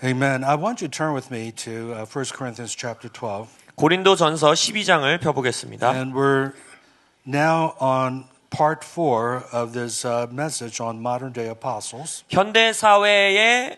Amen. I want you to turn with me to 1 Corinthians chapter 12. 고린도전서 12장을 펴보겠습니다. And we're now on part 4 of this message on modern day apostles. 현대 사회의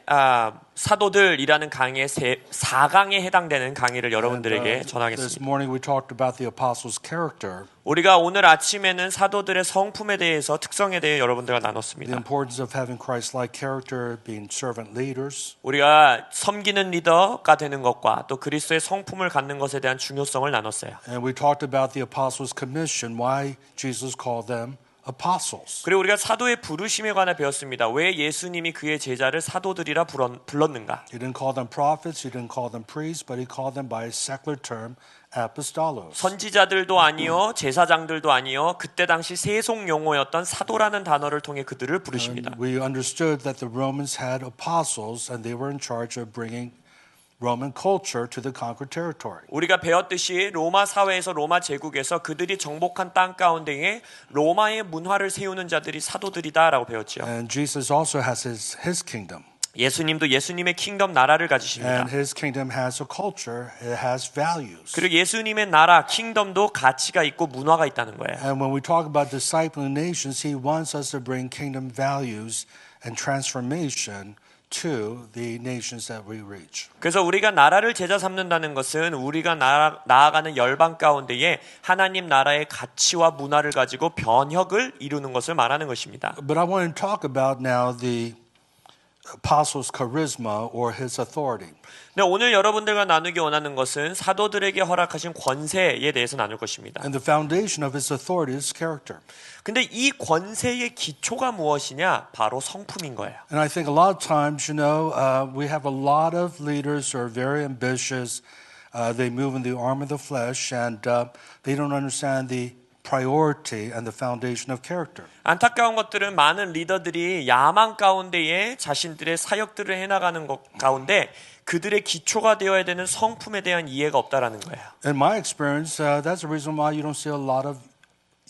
사도들이라는 강의의 4강에 해당되는 강의를 여러분들에게 This 전하겠습니다. morning we talked about the apostles' character, 우리가 오늘 아침에는 사도들의 성품에 대해서 특성에 대해 여러분들과 the 나눴습니다. importance of having Christ-like character, being servant leaders, 우리가 섬기는 리더가 되는 것과 또 그리스도의 성품을 갖는 것에 대한 중요성을 나눴어요. and we talked about the apostles' commission, why Jesus called them apostles. 그리고 우리가 사도의 부르심에 관해 배웠습니다. 왜 예수님이 그의 제자를 사도들이라 불렀는가? He didn't call them prophets, he didn't call them priests, but he called them by a secular term, apostolos. 선지자들도 아니요 제사장들도 아니요 그때 당시 세속 용어였던 사도라는 단어를 통해 그들을 부르십니다. We understood that the Romans had apostles and they were in charge of bringing Roman culture to the conquered territory. 우리가 배웠듯이 로마 사회에서 로마 제국에서 그들이 정복한 땅 가운데에 로마의 문화를 세우는 자들이 사도들이다라고 배웠죠. And Jesus also has his kingdom. 예수님도 예수님의 킹덤 나라를 가지십니다. And his kingdom has a culture, it has values. 그리고 예수님의 나라 킹덤도 가치가 있고 문화가 있다는 거예요. And when we talk about discipling nations, he wants us to bring kingdom values and transformation to the nations that we reach. 그래서 우리가 나라를 제자 삼는다는 것은 우리가 나아가는 열방 가운데에 하나님 나라의 가치와 문화를 가지고 변혁을 이루는 것을 말하는 것입니다. But I want to talk about now the apostles' charisma or his authority. 근데 오늘 여러분들과 나누기 원하는 것은 사도들에게 허락하신 권세에 대해서 나눌 것입니다. And the foundation of his authority is character. 근데 이 권세의 기초가 무엇이냐? 바로 성품인 거예요. And I think a lot of times, we have a lot of leaders who are very ambitious. They move in the arm of the flesh, and they don't understand the priority and the foundation of character. 안타까운 것들은 많은 리더들이 야망 가운데에 자신들의 사역들을 해나가는 것 가운데 그들의 기초가 되어야 되는 성품에 대한 이해가 없다라는 거예요. In my experience, that's the reason why you don't see a lot of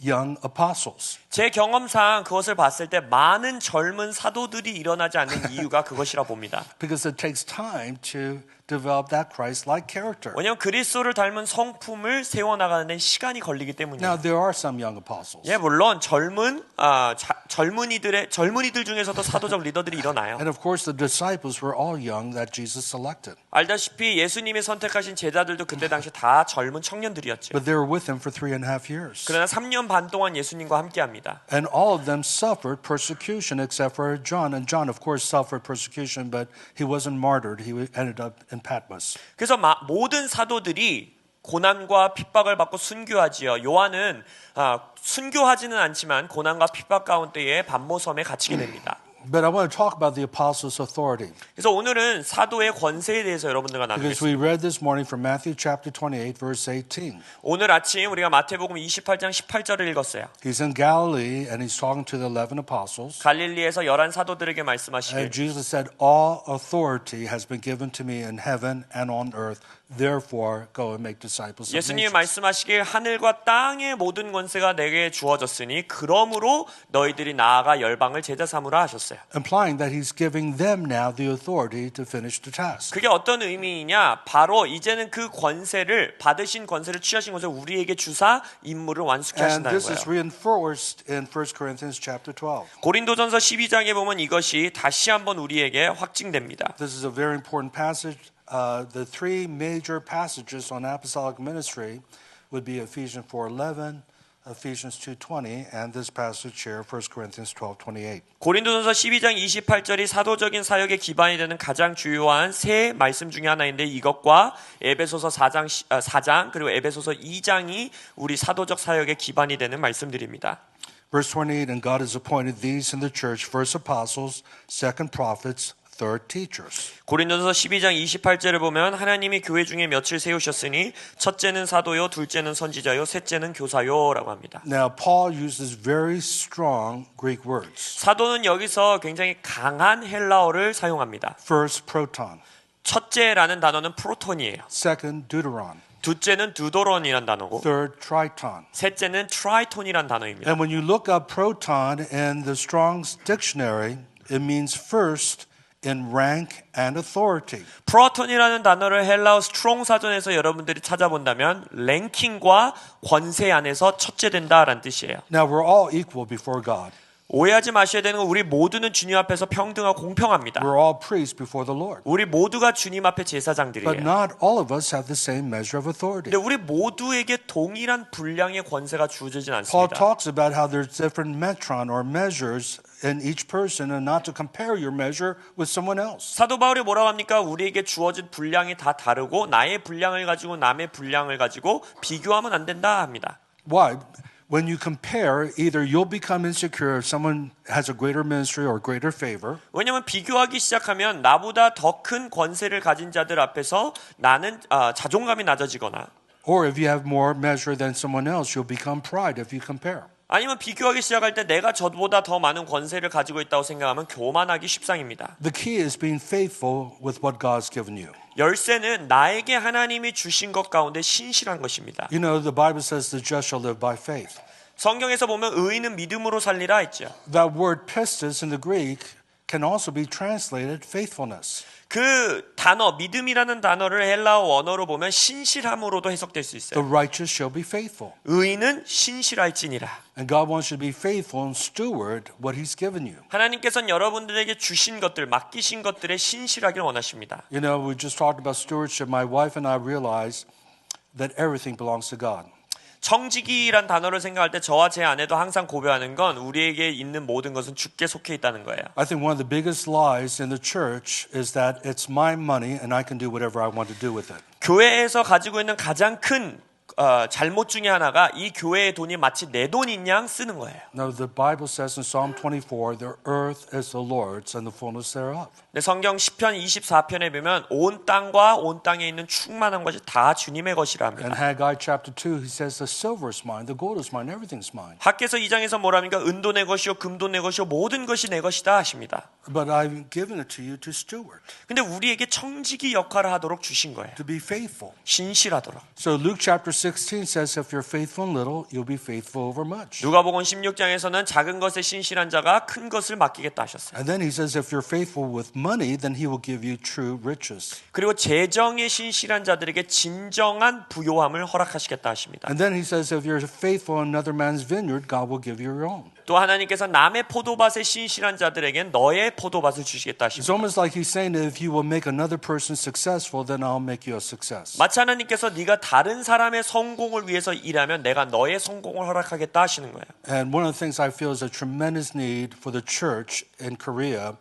young apostles. 제 경험상 그것을 봤을 때 많은 젊은 사도들이 일어나지 않는 이유가 그것이라 봅니다. Because it takes time to develop that Christ-like character. 왜냐하면 그리스도를 닮은 성품을 세워나가는 데 시간이 걸리기 Now, 때문이에요. there are some young apostles. 예, 물론 젊은이들 중에서도 사도적 리더들이 일어나요. And of course, the disciples were all young that Jesus selected. 알다시피 예수님이 선택하신 제자들도 그때 당시 다 젊은 청년들이었죠. But they were with him for 3.5 years. 그러나 3년 반 동안 예수님과 함께합니다. And all of them suffered persecution except for John. And John, of course, suffered persecution, but he wasn't martyred. He ended up in Patmos. 그래서 모든 사도들이 고난과 핍박을 받고 순교하지요. 요한은 순교하지는 않지만 고난과 핍박 가운데에 반모섬에 갇히게 됩니다. But I want to talk about the apostles' authority. 그래서 오늘은 사도의 권세에 대해서 여러분들과 Because 나누겠습니다. we read this morning from Matthew chapter 28, verse 18. 오늘 아침 우리가 마태복음 28장 18절을 읽었어요. He's in Galilee and he's talking to the 11 apostles. 갈릴리에서 11 사도들에게 And 말씀하시길 Jesus said, all authority has been given to me in heaven and on earth. Therefore, go and make disciples of 예수님이 nations. 말씀하시길 하늘과 땅의 모든 권세가 내게 주어졌으니 그러므로 너희들이 나아가 열방을 제자 삼으라 하셨어요. Implying that he's giving them now the authority to finish the task. 그게 어떤 의미이냐? 바로 이제는 그 권세를 받으신 권세를 취하신 것을 우리에게 주사 임무를 완수케 And 하신다는 this is 거예요. reinforced in 1 Corinthians chapter 12. 고린도전서 12장에 보면 이것이 다시 한번 우리에게 확증됩니다. This is a very important passage. The three major passages on apostolic ministry would be Ephesians 4:11, Ephesians 2:20, and this passage here, 1 Corinthians 12:28. 고린도전서 12장 28절이 사도적인 사역의 기반이 되는 가장 주요한 세 말씀 중에 하나인데 이것과 에베소서 4장 그리고 에베소서 2장이 우리 사도적 사역의 기반이 되는 말씀들입니다. Verse 28, and God has appointed these in the church, first apostles, second prophets, third teachers. 고린도전서 12장 28절을 보면 하나님이 교회 중에 며칠 세우셨으니 첫째는 사도요, 둘째는 선지자요, 셋째는 교사요라고 합니다. Now, Paul uses very strong Greek words. 사도는 여기서 굉장히 강한 헬라어를 사용합니다. First, proton. 첫째라는 단어는 프로톤이에요. Second, deuteron. 둘째는 두도론이란 단어고 Third, triton. 셋째는 트라이톤이란 단어입니다. And when you look up proton in the Strong's dictionary, it means first in rank and authority. 프로톤이라는 단어를 헬라어 스트롱 사전에서 여러분들이 찾아본다면 랭킹과 권세 안에서 첫째 된다라는 뜻이에요. Now, we're all equal before God. 오해하지 마셔야 되는 건 우리 모두는 주님 앞에서 평등하고 공평합니다. We're all priests before the Lord. 우리 모두가 주님 앞에 But 제사장들이에요. not all of us have the same measure of authority. 근데 우리 모두에게 동일한 분량의 권세가 주어지진 Paul 않습니다. talks about how there's different metron or measures in each person and not to compare your measure with someone else. 사도 바울이 뭐라고 합니까? 우리에게 주어진 분량이 다 다르고 나의 분량을 가지고 남의 분량을 가지고 비교하면 안 된다 합니다. Why? When you compare, either you'll become insecure if someone has a greater ministry or greater favor, 왜냐하면 비교하기 시작하면 나보다 더 큰 권세를 가진 자들 앞에서 나는 자존감이 낮아지거나 or if you have more measure than someone else, you'll become pride if you compare. 아니면 비교하기 시작할 때 내가 저보다 더 많은 권세를 가지고 있다고 생각하면 교만하기 십상입니다. The key is being faithful with what God's given you. 열쇠는 나에게 하나님이 주신 것 가운데 신실한 것입니다. You know, the Bible says the just shall live by faith. 성경에서 보면 의인은 믿음으로 살리라 했죠. That word pistis in the Greek can also be translated faithfulness. 그 단어 믿음이라는 단어를 헬라어 원어로 보면 신실함으로도 해석될 수 있어요. The righteous shall be faithful. 의인은 신실할지니라. And God wants you to be faithful and steward what He's given you. 하나님께서는 여러분들에게 주신 것들, 맡기신 것들에 신실하길 원하십니다. You know, we just talked about stewardship. My wife and I realized that everything belongs to God. 청지기란 단어를 생각할 때 저와 제 아내도 항상 고백하는 건 우리에게 있는 모든 것은 주께 속해 있다는 거예요. I think one of the biggest lies in the church is that it's my money and I can do whatever I want to do with it. 교회에서 가지고 있는 가장 큰 잘못 중에 하나가 이 교회의 돈이 마치 내 돈인 양 쓰는 거예요. No, the Bible says in Psalm 24, the earth is the Lord's and the fullness thereof. 근데 성경 시편 24편에 보면 온 땅과 온 땅에 있는 충만한 것이 다 주님의 것이라 In 합니다. Haggai chapter 2, he says the silver is mine, the gold is mine, everything's mine. 학개서 2장에서 뭐랍니까? 은도 내 것이요 금도 내 것이요 모든 것이 내 것이다 하십니다. But I've given it to you to steward, 근데 우리에게 청지기 역할을 하도록 주신 거예요. to be faithful. 신실하도록. So Luke chapter 16 says if you're faithful in little, you'll be faithful over much. 누가복음 16장에서는 작은 것에 신실한 자가 큰 것을 맡기겠다 하셨어요. And then he says if you're faithful with money, then he will give you true riches. 그리고 재정에 신실한 자들에게 진정한 부요함을 허락하시겠다 하십니다. And then he says if you're faithful in another man's vineyard, God will give you your own. 또 하나님께서 남의 포도밭에 신실한 자들에겐 너의 포도밭을 주시겠다 It's 하십니다. almost like he's saying that if you will make another person successful, then I'll make you a success. 마치 하나님께서 네가 다른 사람의 성공을 위해서 일하면 내가 너의 성공을 허락하겠다 하시는 거예요. And one of the things I feel is a tremendous need for the church in Korea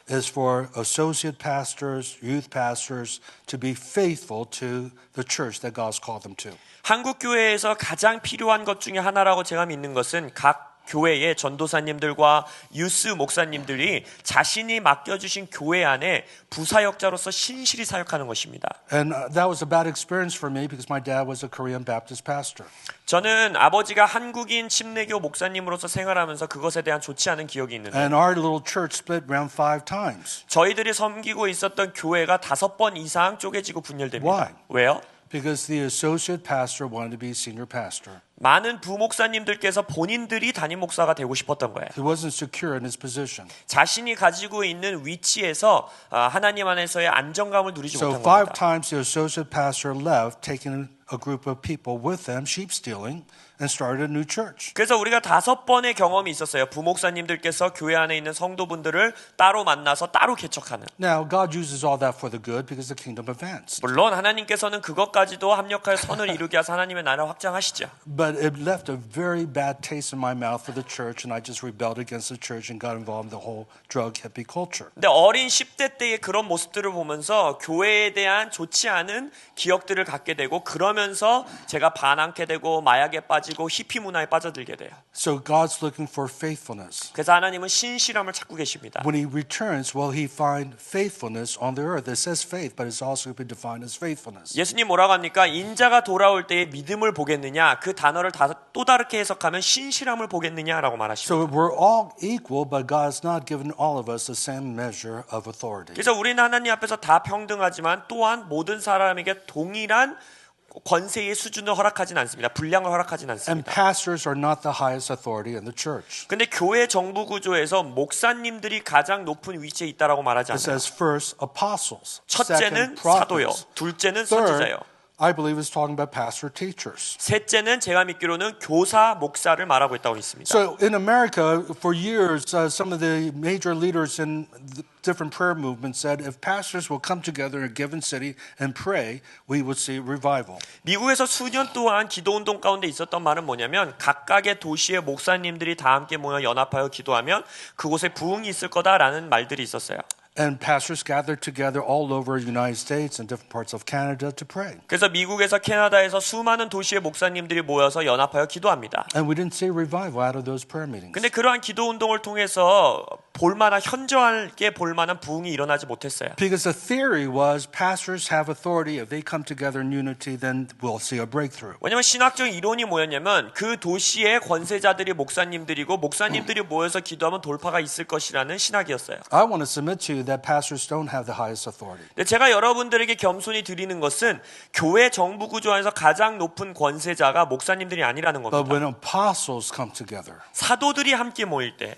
is for associate pastors, youth pastors to be faithful to the church that God's called them to. 한국 교회에서 가장 필요한 것 중에 하나라고 제가 믿는 것은 각 교회의 전도사님들과 유스 목사님들이 자신이 맡겨주신 교회 안에 부사역자로서 신실히 사역하는 것입니다. And that was a bad experience for me because my dad was a Korean Baptist pastor. 저는 아버지가 한국인 침례교 목사님으로서 생활하면서 그것에 대한 좋지 않은 기억이 있는데 And our little church split around 5 times. 저희들이 섬기고 있었던 교회가 5번 이상 쪼개지고 분열됩니다. Why? 왜요? Because the associate pastor wanted to be senior pastor. 많은 부목사님들께서 본인들이 담임 목사가 되고 싶었던 거예요. He wasn't secure in his position. 자신이 가지고 있는 위치에서 하나님 안에서의 안정감을 누리지 So 못한 5 겁니다. times the associate pastor left, taking a group of people with them, sheep stealing, and started a new church. 그래서 우리가 5번의 경험이 있었어요. 부목사님들께서 교회 안에 있는 성도분들을 따로 만나서 따로 개척하는. Now, God uses all that for the good because the kingdom advanced. 물론 하나님께서는 그것까지도 합력하여 선을 이루게 하사 하나님의 나라를 확장하시죠. But it left a very bad taste in my mouth for the church, and I just rebelled against the church and got involved in the whole drug hippie culture. 근데 어린 10대 때의 그런 모습들을 보면서 교회에 대한 좋지 않은 기억들을 갖게 되고 그러면서 제가 반항케 되고 마약에 빠지고 히피 문화에 빠져들게 돼요. So God's looking for faithfulness. 그래서 하나님은 신실함을 찾고 계십니다. When he returns, will he find faithfulness on the earth? It says faith, but it's also been defined as faithfulness. 예수님 뭐라고 합니까? 인자가 돌아올 때에 믿음을 보겠느냐? 그 단어를 또 다르게 해석하면 신실함을 보겠느냐라고 말하십니다. So we're all equal, but God's not given all of us the same measure of authority. 그래서 우리는 하나님 앞에서 다 평등하지만 또한 모든 사람에게 동일한 권세의 수준을 허락하진 않습니다. 분량을 허락하진 And 않습니다. pastors are not the highest authority in the church. 근데 교회 정부 구조에서 목사님들이 가장 높은 위치에 있다라고 말하지 It 않아요. says first apostles, 첫째는 second 사도요, prophets. 둘째는 Third, 선지자요, I believe it's talking about pastor teachers. 셋째는 제가 믿기로는 교사 목사를 말하고 있다고 믿습니다. So in America, for years, some of the major leaders in the different prayer movements said if pastors will come together in a given city and pray, we would see revival. 미국에서 수년 동안 기도 운동 가운데 있었던 말은 뭐냐면 각각의 도시의 목사님들이 다 함께 모여 연합하여 기도하면 그곳에 부흥이 있을 거다라는 말들이 있었어요. And pastors gathered together all over the United States and different parts of Canada to pray. 그래서 미국에서 캐나다에서 수많은 도시의 목사님들이 모여서 연합하여 기도합니다. And we didn't see revival out of those prayer meetings. 근데 그러한 기도 운동을 통해서 볼만한 현저하게 볼만한 부흥이 일어나지 못했어요. Because the theory was pastors have authority. If they come together in unity, then we'll see a breakthrough. 왜냐하면 신학적 이론이 뭐였냐면 그 도시의 권세자들이 목사님들이고 목사님들이 모여서 기도하면 돌파가 있을 것이라는 신학이었어요. I want to submit to you that pastors don't have the highest authority. 근데 제가 여러분들에게 겸손히 드리는 것은 교회 정부 구조 안에서 가장 높은 권세자가 목사님들이 아니라는 But 겁니다. when apostles come together, 사도들이 함께 모일 때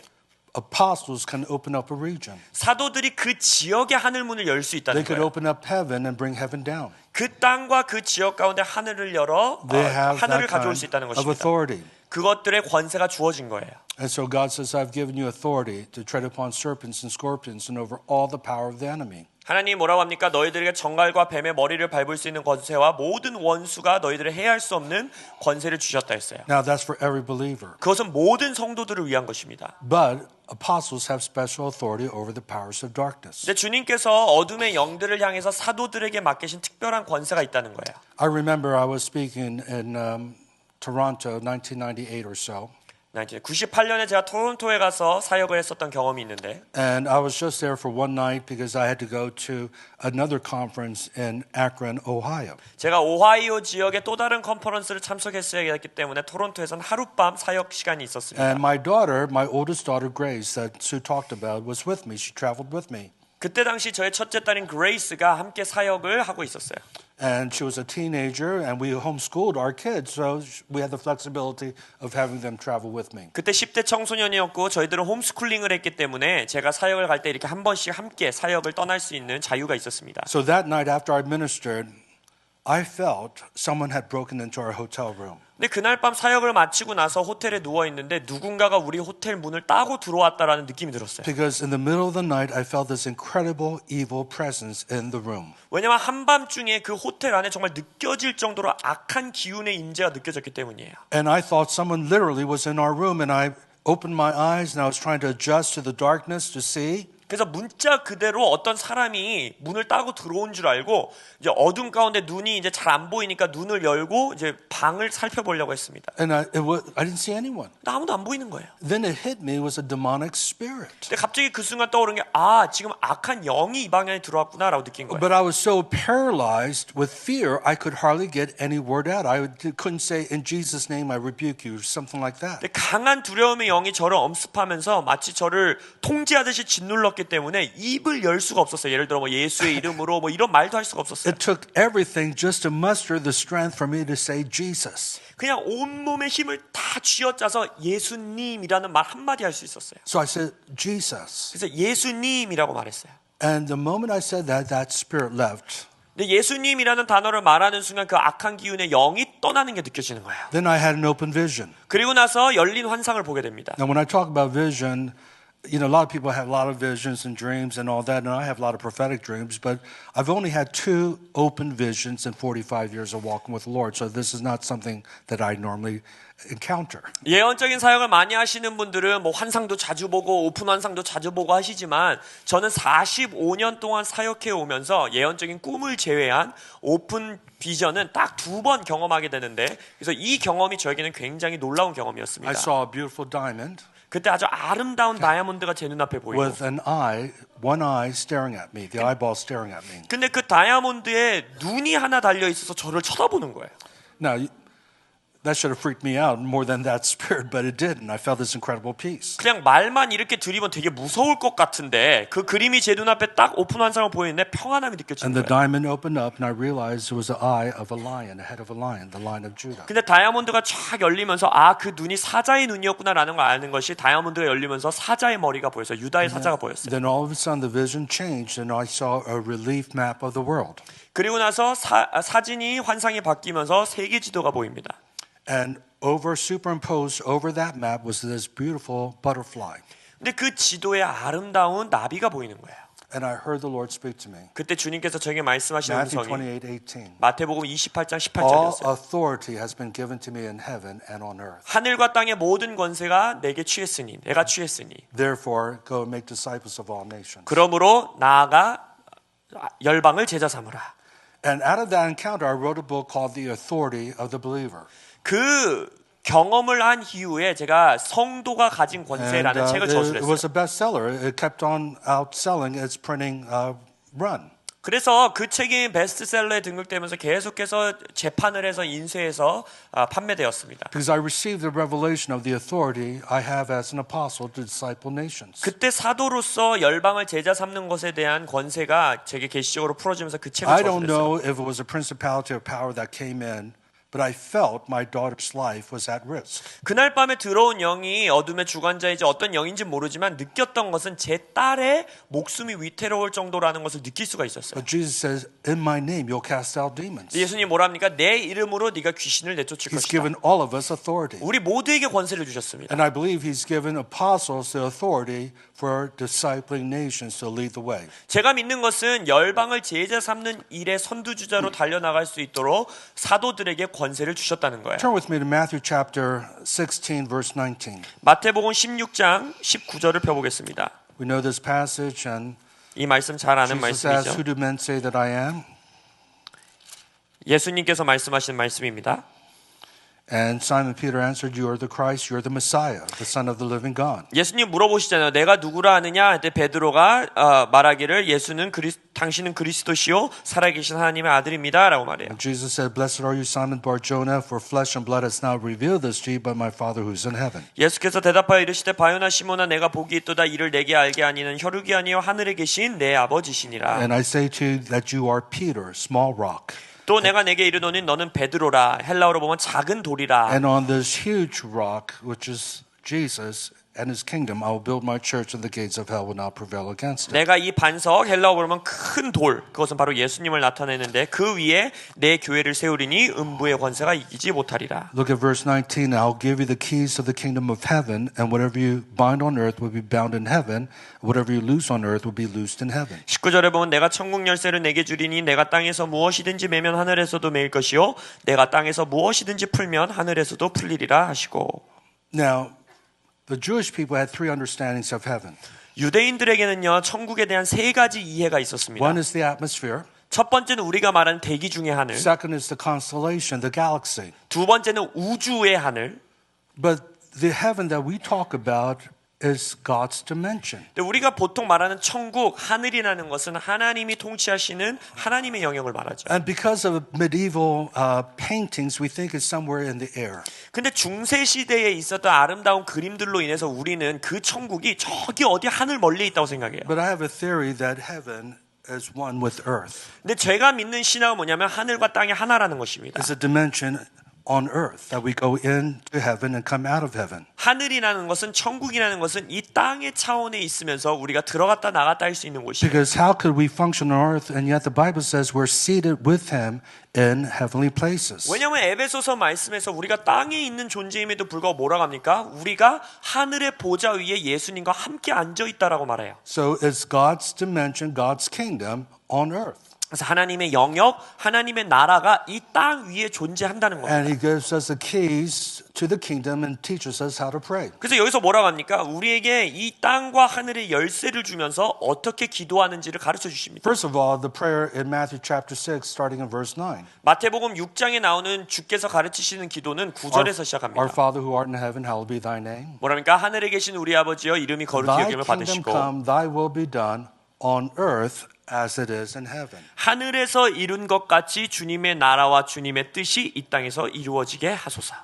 apostles can open up a region. 사도들이 그 지역의 하늘 문을 열 수 They 있다는 could 거예요. open up heaven and bring heaven down. 그 땅과 그 지역 가운데 하늘을 열어 They have 하늘을 that 가져올 수 kind 있다는 of 것입니다. authority. 그것들의 권세가 주어진 거예요. And so God says, I've given you authority to tread upon serpents and scorpions and over all the power of the enemy. 하나님 뭐라고 합니까? 너희들에게 정갈과 뱀의 머리를 밟을 수 있는 권세와 모든 원수가 너희들을 해할 수 없는 권세를 주셨다 했어요. Now that's for every believer. 그것은 모든 성도들을 위한 것입니다. But apostles have special authority over the powers of darkness. 근데 주님께서 어둠의 영들을 향해서 사도들에게 맡기신 특별한 권세가 있다는 거예요. I remember I was speaking in Toronto, 1998 or so. 98년에 제가 토론토에 가서 사역을 했었던 경험이 있는데 And I was just there for one night because I had to go to another conference in Akron, Ohio. 제가 오하이오 지역의 또 다른 컨퍼런스를 참석했어야 했기 때문에 토론토에서는 하룻밤 사역 시간이 있었습니다. And my daughter, my oldest daughter, Grace, that Sue talked about, was with me. She traveled with me. 그때 당시 저의 첫째 딸인 그레이스가 함께 사역을 하고 있었어요. And she was a teenager, and we homeschooled our kids, so we had the flexibility of having them travel with me. 그때 10대 청소년이었고 저희들은 홈스쿨링을 했기 때문에 제가 사역을 갈 때 이렇게 한 번씩 함께 사역을 떠날 수 있는 자유가 있었습니다. So that night after I ministered, I felt someone had broken into our hotel room. 근데 그날 밤 사역을 마치고 나서 호텔에 누워 있는데 누군가가 우리 호텔 문을 따고 들어왔다라는 느낌이 들었어요. Because in the middle of the night, I felt this incredible evil presence in the room. 왜냐면 한밤중에 그 호텔 안에 정말 느껴질 정도로 악한 기운의 임재가 느껴졌기 때문이에요. And I thought someone literally was in our room, and I opened my eyes, and I was trying to adjust to the darkness to see. 그래서 문자 그대로 어떤 사람이 문을 따고 들어온 줄 알고 이제 어둠 가운데 눈이 이제 잘 안 보이니까 눈을 열고 이제 방을 살펴보려고 했습니다. And I didn't see anyone. 근데 아무도 안 보이는 거예요. Then it hit me, it was a demonic spirit. 근데 갑자기 그 순간 떠오른 게 지금 악한 영이 이 방향에 들어왔구나라고 느낀 거예요. But I was so paralyzed with fear, I could hardly get any word out. I couldn't say, in Jesus' name, I rebuke you, something like that. 근데 강한 두려움의 영이 저를 엄습하면서 마치 저를 통제하듯이 짓눌렀기 때문에 입을 열 수가 없었어요. 예를 들어 뭐 예수의 이름으로 뭐 이런 말도 할 수가 없었어요. It took everything just to muster the strength for me to say Jesus. 그냥 온몸의 힘을 다 쥐어짜서 예수님이라는 말 한마디 할 수 있었어요. So I said, Jesus. 그래서 예수님이라고 말했어요. And the moment I said that, that spirit left. 근데 예수님이라는 단어를 말하는 순간 그 악한 기운의 영이 떠나는 게 느껴지는 거예요. Then I had an open vision. 그리고 나서 열린 환상을 보게 됩니다. Now, when I talk about vision, you know, a lot of people have a lot of visions and dreams and all that, and I have a lot of prophetic dreams, but I've only had 2 open visions in 45 years of walking with the Lord, so this is not something that I normally encounter. 예언적인 사역을 많이 하시는 분들은 뭐 환상도 자주 보고 오픈 환상도 자주 보고 하시지만 저는 45년 동안 사역해 오면서 예언적인 꿈을 제외한 오픈 비전은 딱 2번 경험하게 되는데 그래서 이 경험이 저에게는 굉장히 놀라운 경험이었습니다. I saw a beautiful diamond 그때 아주 아름다운 다이아몬드가 제 눈앞에 보이고 with an eye, one eye staring at me, the eyeball staring at me. 근데 그 다이아몬드에 눈이 하나 달려 있어서 저를 쳐다보는 거예요. Now, That should have freaked me out more than that spirit, but it didn't. I felt this incredible peace. 그냥 말만 이렇게 드리면 되게 무서울 것 같은데 그 그림이 제 눈앞에 딱 오픈 환상을 보이는데 평안함이 느껴지는 And the 거예요. diamond opened up, and I realized it was the eye of a lion, the head of a lion, the lion of Judah. 근데 다이아몬드가 쫙 열리면서 아, 그 눈이 사자의 눈이었구나라는 걸 아는 것이 다이아몬드가 열리면서 사자의 머리가 보였어요. 유다의 사자가 보였어요. Then all of a sudden the vision changed, and I saw a relief map of the world. 그리고 나서 사진이 환상이 바뀌면서 세계 지도가 보입니다. And superimposed over that map was this beautiful butterfly. 근데 그 지도에 아름다운 나비가 보이는 거예요. And I heard the Lord speak to me. 그때 주님께서 저에게 말씀하시는 Matthew 음성이 28:18. 마태복음 28장 All 18절이었어요. authority has been given to me in heaven and on earth. 하늘과 땅의 모든 권세가 내게 취했으니 내가 취했으니 Therefore, go and make disciples of all nations. 그러므로 나아가 열방을 제자 삼으라. And out of that encounter, I wrote a book called The Authority of the Believer. 그 경험을 한 이후에 제가 성도가 가진 권세라는 책을 it was 저술했어요. a bestseller. It kept on outselling its printing run. 그래서 그 책이 베스트셀러에 등극되면서 계속해서 재판을 해서 인쇄해서 판매되었습니다. Because I received the revelation of the authority I have as an apostle to disciple nations. 그때 사도로서 열방을 제자 삼는 것에 대한 권세가 제게 계시적으로 풀어지면서 그 책을 I don't 저술했어요. know if it was a principality or power that came in, but I felt my daughter's life was at risk. 그날 밤에 들어온 영이 어둠의 주관자이지 어떤 영인지 모르지만 느꼈던 것은 제 딸의 목숨이 위태로울 정도라는 것을 느낄 수가 있었어요. But Jesus says, in my name you'll cast out demons. 예수님 뭐랍니까? 내 이름으로 네가 귀신을 내쫓을 He's 것이다. given all of us authority. 우리 모두에게 권세를 주셨습니다. And I believe he's given apostles the authority for discipling nations to lead the way. 제가 믿는 것은 열방을 제자 삼는 일의 선두주자로 달려나갈 수 있도록 사도들에게 권세를 주셨다는 거예요. Turn with me to Matthew chapter 16, verse 19. 마태복음 16장 19절을 펴보겠습니다. We know this passage, and 이 말씀 잘 아는 Jesus asks, 말씀이죠. who do men say that I am? 예수님께서 말씀하신 말씀입니다. And Simon Peter answered, you are the Christ, you are the Messiah, the Son of the living God. 예수님 물어보시잖아요. 내가 누구라 하느냐? 그때 베드로가 말하기를 당신은 그리스도시요 살아계신 하나님의 아들입니다라고 말해요. And Jesus said, blessed are you, Simon Bar-Jonah, for flesh and blood has now revealed this to you, but my Father who is in heaven. 예수께서 대답하여 이르시되 바요나 시몬아 내가 복이 있도다 이를 내게 알게 아니는 혈육이 아니요 하늘에 계신 내 아버지시니라. And I say to you that you are Peter, small rock. 또 내가 내게 이르노니 너는 베드로라 헬라어로 보면 작은 돌이라. And on this huge rock, which is Jesus and his kingdom, I will build my church, and the gates of hell will not prevail against it. 내가 이 반석 헬라어로 보면 큰 돌 그것은 바로 예수님을 나타내는데 그 위에 내 교회를 세우리니 음부의 권세가 이기지 못하리라. Look at verse 19. I'll give you the keys of the kingdom of heaven, and whatever you bind on earth will be bound in heaven, whatever you loose on earth will be loosed in heaven. 19절에 보면 내가 천국 열쇠를 내게 주리니 내가 땅에서 무엇이든지 매면 하늘에서도 매일 것이요 내가 땅에서 무엇이든지 풀면 하늘에서도 풀리리라 하시고. Now, the Jewish people had three understandings of heaven. 유대인들에게는요 천국에 대한 세 가지 이해가 있었습니다. One is the atmosphere. 첫 번째는 우리가 말하는 대기 중의 하늘, Second is the constellation, the galaxy. 두 번째는 우주의 하늘. But the heaven that we talk about is God's dimension. 근데 우리가 보통 말하는 천국, 하늘이라는 것은 하나님이 통치하시는 하나님의 영역을 말하죠. And because of medieval paintings, we think it's somewhere in the air. 근데 중세 시대에 있었던 아름다운 그림들로 인해서 우리는 그 천국이 저기 어디 하늘 멀리 있다고 생각해요. But I have a theory that heaven is one with earth. 근데 제가 믿는 신앙은 뭐냐면 하늘과 땅이 하나라는 것입니다. It's a dimension on earth that we go into heaven and come out of heaven. 하늘이라는 것은 천국이라는 것은 이 땅의 차원에 있으면서 우리가 들어갔다 나갔다 할 수 있는 곳이에요. Because how could we function on earth, and yet the Bible says we're seated with him in heavenly places. 왜냐하면 에베소서 말씀에서 우리가 땅에 있는 존재임에도 불구하고 뭐라고 합니까? 우리가 하늘의 보좌 위에 예수님과 함께 앉아 있다라고 말해요. So it's God's dimension, God's kingdom on earth. 그래서 하나님의 영역, 하나님의 나라가 이 땅 위에 존재한다는 겁니다. And he gives us the keys to the kingdom and teaches us how to pray. 그래서 여기서 뭐라고 합니까? 우리에게 이 땅과 하늘의 열쇠를 주면서 어떻게 기도하는지를 가르쳐 주십니다. First of all, the prayer in Matthew chapter 6 starting in verse 9. 마태복음 6장에 나오는 주께서 가르치시는 기도는 9절에서 Our 시작합니다. Father who art in heaven, hallowed be thy name. 뭐랍니까? 하늘에 계신 우리 아버지여 이름이 거룩히 Thy 여김을 kingdom 받으시고 come, thy will be done on earth as it is in heaven. 하늘에서 이룬 것 같이 주님의 나라와 주님의 뜻이 이 땅에서 이루어지게 하소서.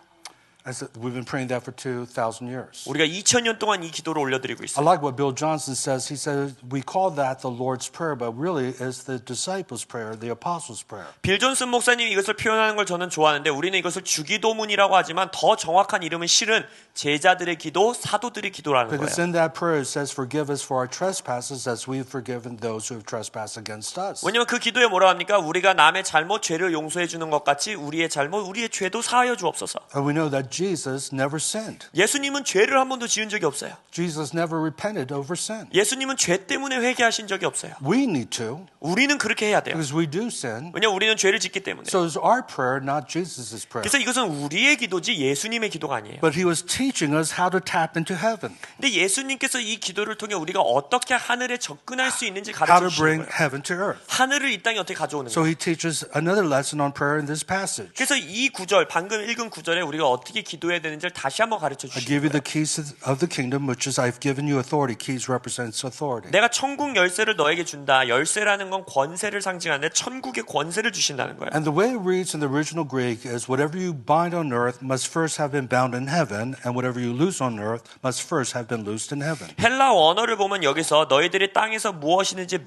I said, we've been praying that for 2,000 years. 우리가 2000년 동안 이 기도를 올려드리고 I 있어요. like what Bill Johnson says. He says, we call that the Lord's Prayer, but really it's the disciples' prayer, the apostles' prayer. 빌 존슨 목사님이 이것을 표현하는 걸 저는 좋아하는데 우리는 이것을 주기도문이라고 하지만 더 정확한 이름은 실은 제자들의 기도, 사도들의 기도라는 Because 거예요. in that prayer it says, forgive us for our trespasses as we've forgiven those who have trespassed against us. 왜냐하면 그 기도에 뭐라 합니까? 우리가 남의 잘못, 죄를 용서해 주는 것 같이 우리의 잘못, 우리의 죄도 사하여 주옵소서. And we know that Jesus never sinned. 예수님은 죄를 한 번도 지은 적이 없어요. Jesus never repented over sin. 예수님은 죄 때문에 회개하신 적이 없어요. We need to, 우리는 그렇게 해야 돼요. because we do sin. 왜냐하면 우리는 죄를 짓기 때문에. So it's our prayer, not Jesus' prayer. 그래서 이것은 우리의 기도지 예수님의 기도가 아니에요. But he was teaching us how to tap into heaven, 근데 예수님께서 이 기도를 통해 우리가 어떻게 하늘에 접근할 수 있는지 how 가르쳐 to 주시는 bring 거예요. heaven to earth. 하늘을 이 땅에 어떻게 가져오는 So 거예요. he teaches another lesson on prayer in this passage. 그래서 이 구절, 방금 읽은 구절에 우리가 어떻게 기도해야 되는지를 다시 한번 가르쳐 I 주시는 give you 거예요. the keys of the kingdom, which is I've given you authority. Keys represents authority. 내가 천국 열쇠를 너에게 준다. 열쇠라는 건 권세를 상징하는데 천국의 권세를 주신다는 거예요. And the way it reads in the original Greek is whatever you bind on earth must first have been bound in heaven, and whatever you loose on earth must first have been loosed in heaven. 헬라 원어를 보면 여기서 너희들이 땅에서 무엇이든지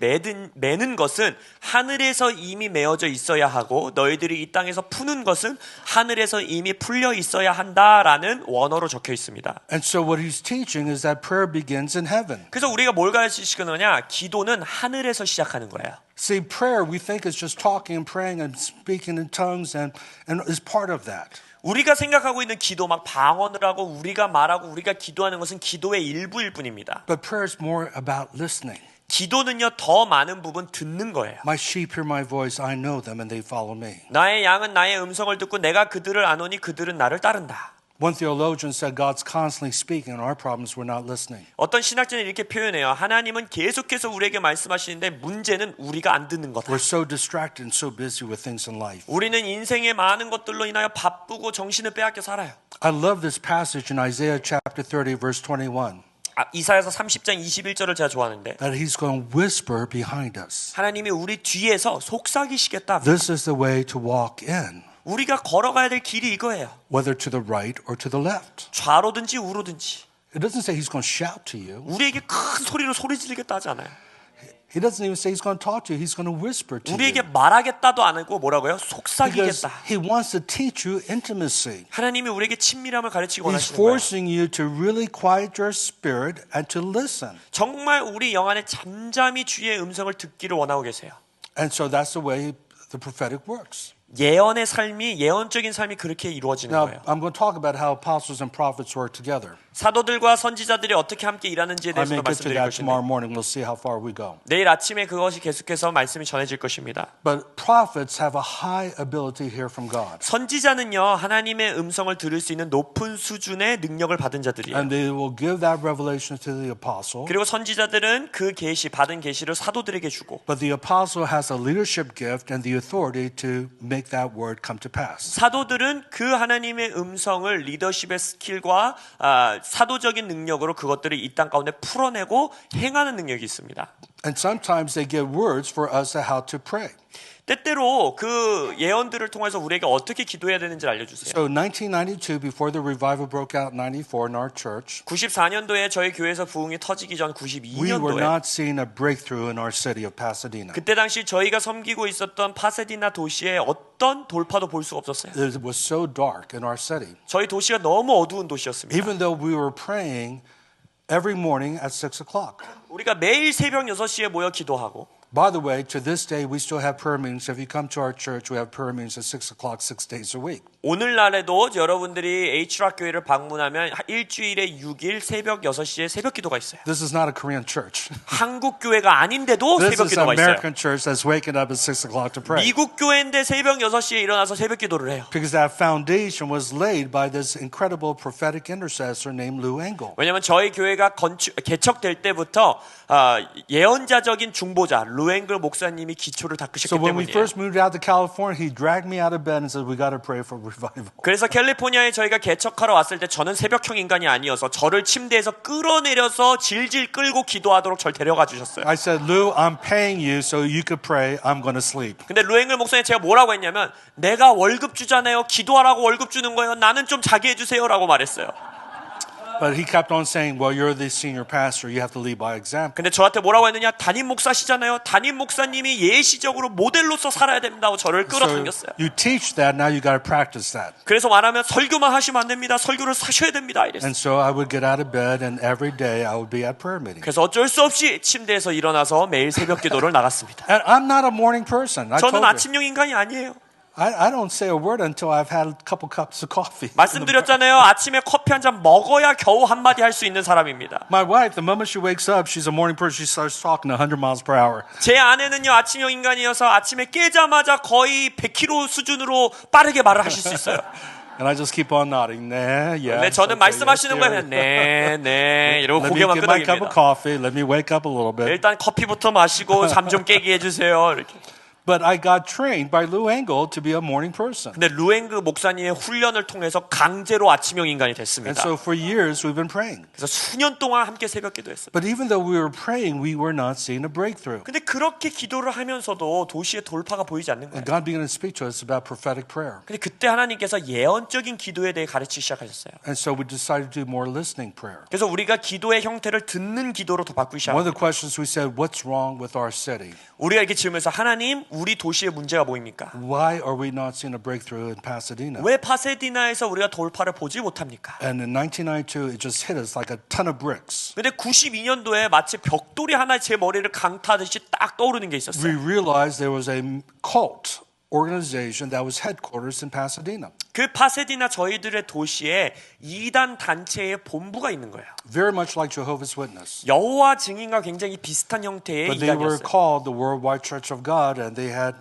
매는 것은 하늘에서 이미 메어져 있어야 하고 너희들이 이 땅에서 푸는 것은 하늘에서 이미 풀려 있어야 한다라는 원어로 적혀 있습니다. And so what he's teaching is that prayer begins in heaven. 그래서 우리가 뭘 가르치시는 거냐? 기도는 하늘에서 시작하는 거예요. See, prayer we think is just talking and praying and speaking in tongues and is part of that. 우리가 생각하고 있는 기도 막 방언을 하고 우리가 말하고 우리가 기도하는 것은 기도의 일부일 뿐입니다. But prayer is more about listening. 기도는요 더 많은 부분 듣는 거예요. My sheep hear my voice, I know them, and they follow me. 나의 양은 나의 음성을 듣고 내가 그들을 아노니 그들은 나를 따른다. One theologian said God's constantly speaking, and our problems we're not listening. 어떤 신학자는 이렇게 표현해요. 하나님은 계속해서 우리에게 말씀하시는데 문제는 우리가 안 듣는 거다. We're so distracted and so busy with things in life. 우리는 인생의 많은 것들로 인하여 바쁘고 정신을 빼앗겨 살아요. I love this passage in Isaiah chapter 30, verse 21, 이사야서 30장 21절을 제가 좋아하는데 that he's going to whisper behind us. 하나님이 우리 뒤에서 속삭이시겠다. This is the way to walk in, 우리가 걸어가야 될 길이 이거예요. whether to the right or to the left. 좌로든지 우로든지. It doesn't say he's going to shout to you. 우리에게 큰 소리로 소리 지르겠다 하지 않아요. He doesn't even say he's going to talk to you. He's going to whisper to 우리에게 you. 말하겠다도 안 하고 뭐라고요? Because 속삭이겠다. he wants to teach you intimacy. 하나님이 우리에게 친밀함을 가르치고 He's 원하시는 거예요. forcing you to really quiet your spirit and to listen. 정말 우리 영 안에 잠잠히 주의 음성을 듣기를 원하고 계세요. And so that's the way the prophetic works. 예언의 삶이 예언적인 삶이 그렇게 이루어지는 Now, 거예요. I'm going to talk about how apostles and prophets work together. 사도들과 선지자들이 어떻게 함께 일하는지에 I 대해서도 may get to 말씀드릴 that tomorrow 것인데 morning. We'll see how far we go. 내일 아침에 그것이 계속해서 말씀이 전해질 것입니다. But prophets have a high ability to hear from God. 선지자는요 하나님의 음성을 들을 수 있는 높은 수준의 능력을 받은 자들이에요. And they will give that revelation to the apostle. 그리고 선지자들은 그 계시 받은 계시를 사도들에게 주고 But the apostle has a leadership gift and the authority to make that word come to pass. 사도들은 그 하나님의 음성을 리더십의 스킬과 사도적인 능력으로 그것들을 이 땅 가운데 풀어내고 행하는 능력이 있습니다. And sometimes they give words for us on how to pray. 때때로 그 예언들을 통해서 우리에게 어떻게 기도해야 되는지를 알려주세요. So 1992, before the revival broke out in 94 in our church, 94년도에 저희 교회에서 부흥이 터지기 전 we were 92년도에 not seeing a breakthrough in our city of Pasadena. 그때 당시 저희가 섬기고 있었던 파세디나 도시에 어떤 돌파도 볼 수가 없었어요. It was so dark in our city. 저희 도시가 너무 어두운 도시였습니다. Even though we were praying every morning at 6 o'clock. 우리가 매일 새벽 6시에 모여 기도하고 By the way, to this day, we still have prayer meetings. If you come to our church, we have prayer meetings at 6 o'clock, 6 days a week. 오늘날에도 여러분들이 H락 교회를 방문하면 일주일에 6일 새벽 6시에 새벽 기도가 있어요. This is not a Korean church. 한국 교회가 아닌데도 This 새벽 is an 기도가 있어요. American church that's waking up at 6 o'clock to pray. 미국 교회인데 새벽 6시에 일어나서 새벽 기도를 해요. Because that foundation was laid by this incredible prophetic intercessor named Lou Engle. 왜냐하면 저희 교회가 개척될 때부터 예언자적인 중보자 루앵글 목사님이 기초를 닦으셨기 So when we 때문이에요. first moved out to California, he dragged me out of bed and said, "We got to pray for revival." 그래서 캘리포니아에 저희가 개척하러 왔을 때 저는 새벽형 인간이 아니어서 저를 침대에서 끌어내려서 질질 끌고 기도하도록 절 데려가 주셨어요. I said, "Lou, I'm paying you so you could pray. I'm going to sleep." 근데 루앵글 목사님 제가 뭐라고 했냐면 내가 월급 주잖아요. 기도하라고 월급 주는 거예요. 나는 좀 자게 해주세요라고 말했어요. But he kept on saying, "Well, you're the senior pastor. You have to lead by example." 근데 저한테 뭐라고 했느냐? 담임 목사시잖아요. 담임 목사님이 예시적으로 모델로서 살아야 된다고 저를 So 끌어당겼어요. you teach that. Now you got to practice that. 그래서 말하면 설교만 하시면 안 됩니다. 설교를 사셔야 됩니다. 이랬어요. And so I would get out of bed, and every day I would be at prayer meeting. 그래서 어쩔 수 없이 침대에서 일어나서 매일 새벽 기도를 나갔습니다. And I'm not a morning person. I told 저는 you. 아침형 인간이 아니에요. I don't say a word until I've had a couple cups of coffee. 말씀드렸잖아요. 아침에 커피 한 잔 먹어야 겨우 한마디 할 수 있는 사람입니다. My wife, the moment she wakes up, she's a morning person. She starts talking 100 miles per hour. 제 아내는요 아침형 인간이어서 아침에 깨자마자 거의 100km 수준으로 빠르게 말을 하실 수 있어요. And I just keep on nodding. Yeah, yeah. 근데 저는 okay, 말씀하시는 yes, 거예요. dear. 그냥 네 이러고 Let me 고개만 get my cup of 끄덕입니다. coffee. Let me wake up a little bit. 일단 커피부터 마시고 잠 좀 깨게 해주세요. 이렇게. But I got trained by Lou Engle to be a morning person. 근데 루앵그 목사님의 훈련을 통해서 강제로 아침형 인간이 And 됐습니다. so for years we've been praying. 그래서 수년 동안 함께 새벽 기도했어요. But even though we were praying, we were not seeing a breakthrough. 근데 그렇게 기도를 하면서도 도시의 돌파가 보이지 않는 거예요. And God began to speak to us about prophetic prayer. 근데 그때 하나님께서 예언적인 기도에 대해 가르치기 시작하셨어요. And so we decided to do more listening prayer. 그래서 우리가 기도의 형태를 듣는 기도로 더 바꾸기 One of 시작합니다. the questions we said, what's wrong with our city? 우리가 이렇게 지으면서 하나님, 우리 도시의 문제가 뭐입니까? Why are we not seeing a breakthrough in Pasadena? 왜 파세디나에서 우리가 돌파를 보지 못합니까? And in 1992, it just hit us like a ton of bricks. 근데 92년도에 마치 벽돌이 하나 제 머리를 강타하듯이 딱 떠오르는 게 있었어요. We realized there was a cult organization that was headquarters in Pasadena. 그 파세디나 저희들의 도시에 이단 단체의 본부가 있는 거예요. Very much like Jehovah's Witness. 여호와 증인과 굉장히 비슷한 형태의 But they were 이단이었어요. called the Worldwide Church of God, and they had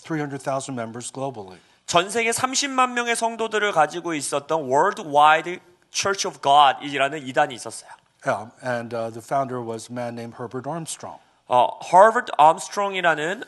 300,000 members globally. 전 세계 30만 명의 성도들을 가지고 있었던 Worldwide Church of God이라는 이단이 있었어요. Yeah, and the founder was a man named Herbert Armstrong. Harvard Armstrong이라는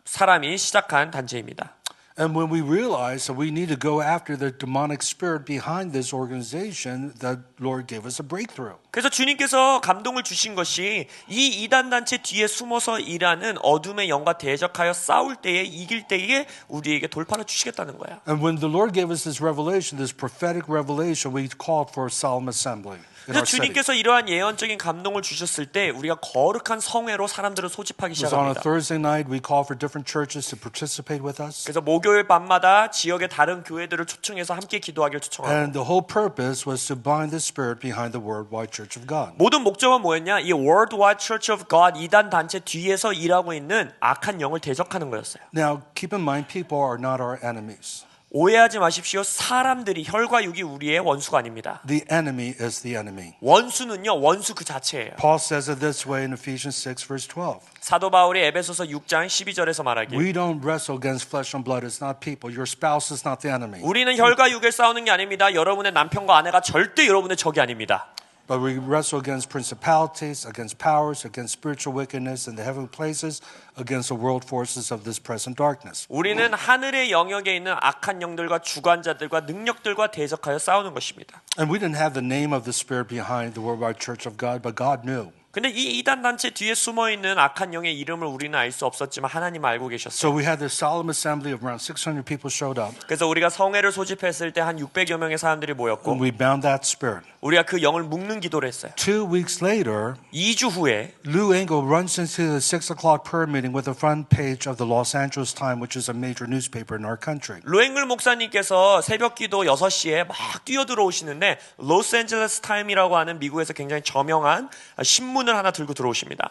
사람이 시작한 단체입니다. And when we realized that we need to go after the demonic spirit behind this organization, the Lord gave us a breakthrough. 그래서 주님께서 감동을 주신 것이 이 이단 단체 뒤에 숨어서 일하는 어둠의 영과 대적하여 싸울 때에 이길 때에 우리에게 돌파를 주시겠다는 거예요. And when the Lord gave us this revelation, this prophetic revelation, we called for a solemn assembly in 그래서 our city. 주님께서 이러한 예언적인 감동을 주셨을 때 우리가 거룩한 성회로 사람들을 소집하기 It was on a 시작합니다. Thursday night. We called for different churches to participate with us. 그래서 목요일 밤마다 지역의 다른 교회들을 초청해서 함께 기도하기를 초청하고 And the whole purpose was to bind the spirit behind the Worldwide Church of God. 모든 목적은 뭐였냐? 이 Worldwide Church of God 이단 단체 뒤에서 일하고 있는 악한 영을 대적하는 거였어요. Now, keep in mind, people are not our enemies. 오해하지 마십시오. 사람들이 혈과 육이 우리의 원수가 아닙니다. The enemy is the enemy. 원수는요, 원수 그 자체예요. Paul says it this way in Ephesians 6, verse 12. 사도 바울이 에베소서 6장 12절에서 말하길 We don't wrestle against flesh and blood. It's not people. Your spouse is not the enemy. 우리는 혈과 육을 싸우는 게 아닙니다. 여러분의 남편과 아내가 절대 여러분의 적이 아닙니다. But we wrestle against principalities, against powers, against spiritual wickedness in the heavenly places, against the world forces of this present darkness. 우리는 하늘의 영역에 있는 악한 영들과 주관자들과 능력들과 대적하여 싸우는 것입니다. And we didn't have the name of the spirit behind the Worldwide Church of God, but God knew. 근데 이 이단 단체 뒤에 숨어 있는 악한 영의 이름을 우리는 알 수 없었지만 하나님 알고 계셨어요. So we had this solemn assembly of around 600 people showed up. 그래서 우리가 성회를 소집했을 때 한 600여 명의 사람들이 모였고 And we bound that spirit. 우리가 그 영을 묶는 기도를 했어요. 2 weeks later, 2주 후에 Lou Engle runs into the 6 o'clock prayer meeting with the front page of the Los Angeles Times, which is a major newspaper in our country. 루앵글 목사님께서 새벽 기도 6시에 막 뛰어들어오시는데 로스앤젤레스 타임이라고 하는 미국에서 굉장히 저명한 신문을 하나 들고 들어오십니다.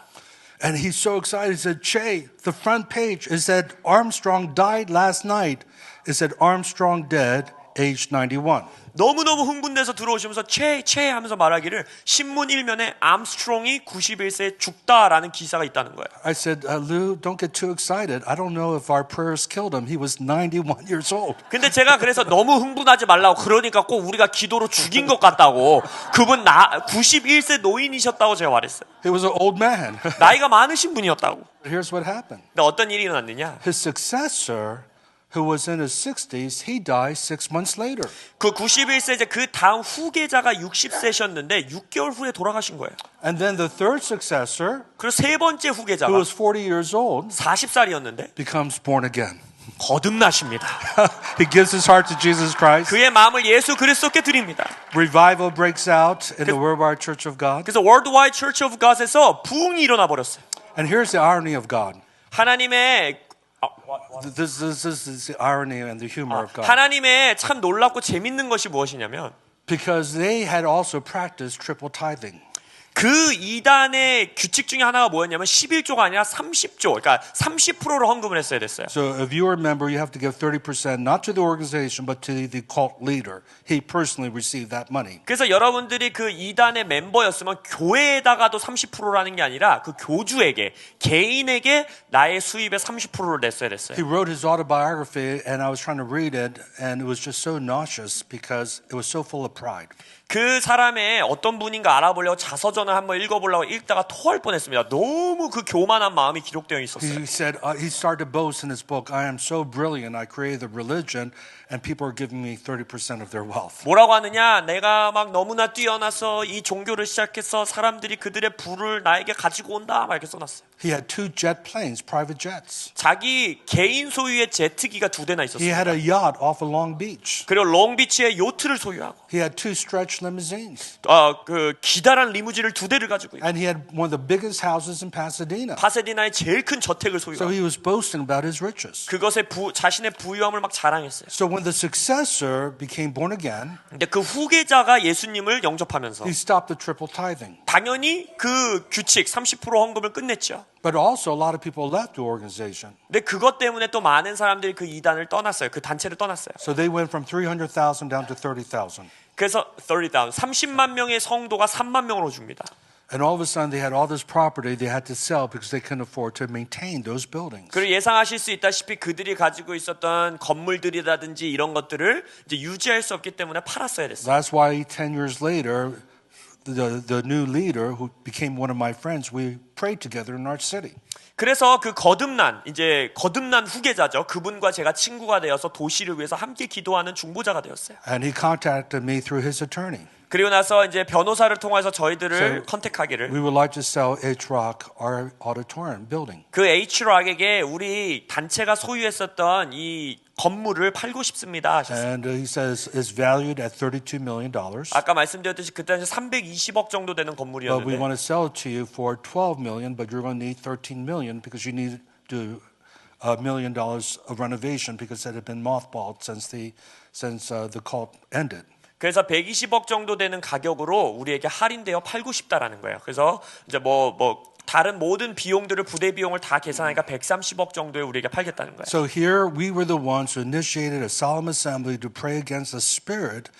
And he's so excited. He said, Che, the front page is that Armstrong died last night. It said Armstrong dead, aged 91. 너무너무 흥분돼서 들어오시면서 최 하면서 말하기를 신문 1면에 암스트롱이 91세에 죽다라는 기사가 있다는 거예요. I said, Lou, don't get too excited. I don't know if our prayers killed him. He was 91 years old. 근데 제가 그래서 너무 흥분하지 말라고 그러니까 꼭 우리가 기도로 죽인 것 같다고 그분 91세 노인이셨다고 제가 말했어요. He was an old man. 나이가 많으신 분이었다고. Here's what happened. 근데 어떤 일이 일어났느냐? His successor, who was in his 60s, he died 6 months later. 그 91세 이제 그 다음 후계자가 60세셨는데 6개월 후에 돌아가신 거예요. And then the third successor, 그리고 세 번째 who 후계자가 was 40 years old, 40살이었는데 becomes born again. 거듭나십니다. He gives his heart to Jesus Christ. 그의 마음을 예수 그리스도께 드립니다. Revival breaks out in the Worldwide Church of God. 그래서 Worldwide Church of God에서 부흥이 일어나 버렸어요. And here's the irony of God. 하나님의 This is the irony and the humor of God. 하나님의 참 놀랍고 재밌는 것이 무엇이냐면 Because they had also practiced triple tithing. 그 이단의 규칙 중에 하나가 뭐였냐면 11조가 아니라 30조, 그러니까 30%를 헌금을 했어야 됐어요. So if you are a member, you have to give 30% not to the organization but to the cult leader. He personally received that money. 그래서 여러분들이 그 이단의 멤버였으면 교회에다가도 30%라는 게 아니라 그 교주에게, 개인에게 나의 수입의 30%를 냈어야 됐어요. He wrote his autobiography and I was trying to read it and it was just so nauseous because it was so full of pride. 그 사람의 어떤 분인가 알아보려고 자서전을 한번 읽어보려고 읽다가 토할 뻔했습니다. 너무 그 교만한 마음이 기록되어 있었어요. He said, he started to boast in his book, I am so brilliant, I created a religion and people are giving me 30% of their wealth. 뭐라고 하느냐? 내가 막 너무나 뛰어나서 이 종교를 시작해서 사람들이 그들의 부를 나에게 가지고 온다 막 이렇게 써놨어요. He had 2 jet planes, private jets. 자기 개인 소유의 제트기가 2대나 He 있었어요. had a yacht off of Long Beach. 그리고 롱비치에 요트를 소유하고 He had 2 stretch limousines. 그 기다란 리무진을 2대를 가지고 있고 And he had one of the biggest houses in Pasadena. 파세디나의 제일 큰 저택을 So 소유하고 he was boasting about his riches. 그것에 자신의 부유함을 막 자랑했어요. So when the successor became born again, 근데 그 후계자가 예수님을 영접하면서 he stopped the triple tithing. 당연히 그 규칙 30% 헌금을 끝냈죠. But also a lot of people left the organization. 근데 그것 때문에 또 많은 사람들이 그 이단을 떠났어요. 그 단체를 떠났어요. So they went from 300,000 down to 30,000. 그래서 30만 명의 성도가 3만 명으로 줍니다. And all of a sudden they had all this property they had to sell because they couldn't afford to maintain those buildings. 그리고 예상하실 수 있다시피 그들이 가지고 있었던 건물들이라든지 이런 것들을 이제 유지할 수 없기 때문에 팔았어야 됐어요. That's why 10 years later, the new leader who became one of my friends, we prayed together in our city. 그래서 그 거듭난 후계자죠. 그분과 제가 친구가 되어서 도시를 위해서 함께 기도하는 중보자가 되었어요. And he contacted me through his attorney. 그리고 나서 이제 변호사를 통해서 저희들을 So 컨택하기를 we would like to sell H-Rock, our auditorium building. 그 H락에게 우리 단체가 소유했었던 이 건물을 팔고 싶습니다 하셨어요. And he says it's valued at $32 million. 아까 말씀드렸듯이 그때 320억 정도 되는 But we 건물이었는데 want to sell it to you for $12 million, but you're going to need $13 million because you need to $1 million of renovation because it had been mothballed since the cult ended. 그래서 120억 정도 되는 가격으로 우리에게 할인되어 팔고 싶다라는 거예요. 그래서 이제 뭐 다른 모든 비용들을 부대 비용을 다 계산하니까 130억 정도에 우리에게 팔겠다는 거예요. So here we were the ones who initiated a solemn assembly to pray against the spirit,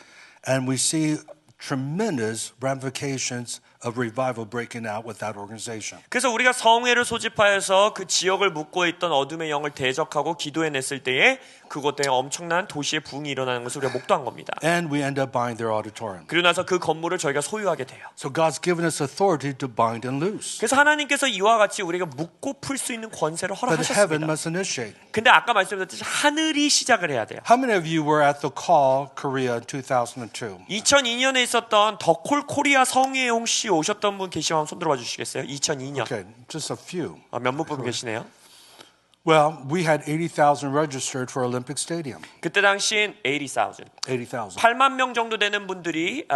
and we see tremendous ramifications of revival breaking out with that organization. 그래서 우리가 성회를 소집하여서 그 지역을 묵고 있던 어둠의 영을 대적하고 기도해냈을 때에 그곳에 엄청난 도시의 부흥이 일어나는 것을 우리가 목도한 겁니다. And we end up buying their auditorium. 그리고 나서 그 건물을 저희가 소유하게 돼요. So God's given us authority to bind and loose. 그래서 하나님께서 이와 같이 우리가 묶고 풀 수 있는 권세를 But heaven 허락하셨습니다. must initiate. 근데 아까 말씀드렸듯이 하늘이 시작을 해야 돼요. How many of you were at the call Korea in 2002? 2002년에 있었던 더콜 코리아 성회에 혹시 오셨던 분 계시면 손 들어봐 주시겠어요? 2002년. Okay, just a few. 몇몇 분 계시네요. Well, we had 80,000 registered for Olympic Stadium. 그때 당시엔 80,000. 80,000. 8만 명 정도 되는 분들이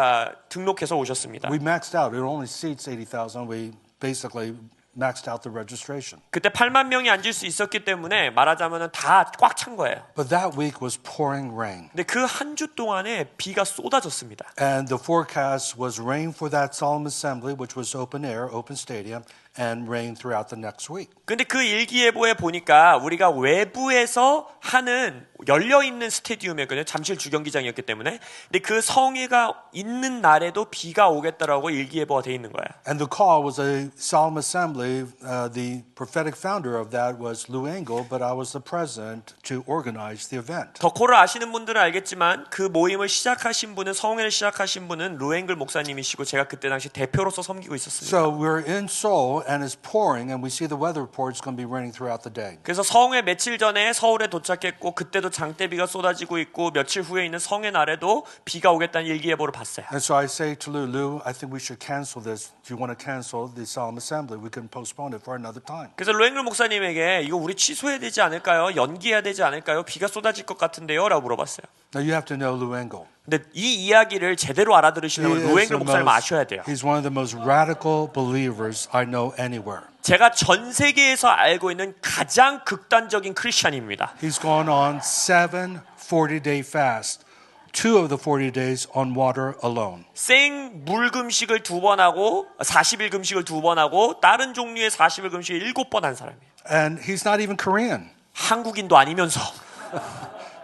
등록해서 오셨습니다. We maxed out. It only seats 80,000. We basically maxed out the registration. 그때 8만 명이 앉을 수 있었기 때문에 말하자면 다 꽉 찬 거예요. But that week was pouring rain. 근데 그 한 주 동안에 비가 쏟아졌습니다. And the forecast was rain for that solemn assembly, which was open air, open stadium, and rain throughout the next week. 근데 그 일기예보에 보니까 우리가 외부에서 하는 열려 있는 스테디움이었거든요. 잠실 주경기장이었기 때문에. 근데 그 성회가 있는 날에도 비가 오겠다라고 일기예보가 돼 있는 거야. And the call was a solemn assembly. The prophetic founder of that was Lou Engle, but I was the president to organize the event. 덕호를 아시는 분들은 알겠지만 그 모임을 시작하신 분은 성회를 시작하신 분은 루앵글 목사님이시고 제가 그때 당시 대표로서 섬기고 있었습니다. So we're in Seoul and it's pouring and we see the weather report is going to be raining throughout the day. 그래서 성회 며칠 전에 서울에 도착했고 그때도 장대비가 쏟아지고 있고 며칠 후에 있는 성회 날에도 비가 오겠다는 일기예보를 봤어요. And so I say to Lou, I think we should cancel this. If you want to cancel the solemn assembly, we can postpone it for another time. 그래서 루앵글 목사님에게 이거 우리 취소해야 되지 않을까요? 연기해야 되지 않을까요? 비가 쏟아질 것 같은데요? 라고 물어봤어요. Now you have to know Lou Engle. 근데 이 이야기를 제대로 알아들으시려면 루앵글 목사님 아셔야 돼요. He's one of the most radical believers I know anywhere. 제가 전 세계에서 알고 있는 가장 극단적인 크리스찬입니다. He's gone on 7 40-day fast. 2 of the 40 days on water alone. 생 물금식을 2번 하고 40일 금식을 2번 하고 다른 종류의 40일 금식을 7번 한 사람이에요. And he's not even Korean. 한국인도 아니면서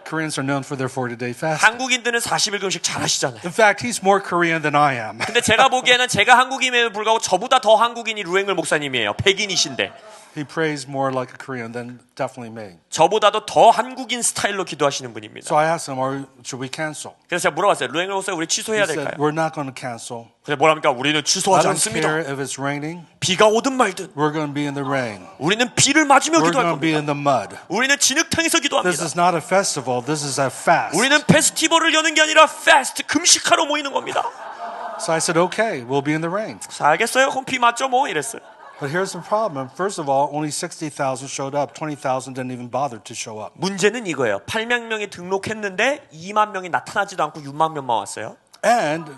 Koreans are known for their 40-day fast. 한국인들은 40일 금식 잘 하시잖아요. In fact, he's more Korean than I am. 근데 제가 보기에는 제가 한국인임에도 불구하고 저보다 더 한국인이 루앵글 목사님이에요. 백인이신데 He prays more like a Korean than definitely me. 저보다도 더 한국인 스타일로 기도하시는 분입니다. So I asked him, should we cancel? 그래서 제가 물어봤어요. 루앵글 목사님 우리 He 취소해야 said, 될까요? we're not going to cancel. 근데 뭐랍니까? 우리는 I 취소하지 don't 않습니다. care if it's raining. 비가 오든 말든 We're going to be in the rain. 우리는 비를 맞으며 We're 기도할 going to be 겁니다. in the mud. 우리는 진흙탕에서 This 기도합니다. is not a festival. This is a fast. 우리는 페스티벌을 여는 게 아니라 패스트 금식하러 모이는 겁니다. So I said, okay, we'll be in the rain. 자, 알겠어요? 그럼 비 맞죠 뭐 이랬어요. But here's the problem. First of all, only 60,000 showed up. 20,000 didn't even bother to show up. 문제는 이거예요. 8만 명이 등록했는데 2만 명이 나타나지도 않고 6만 명만 왔어요. And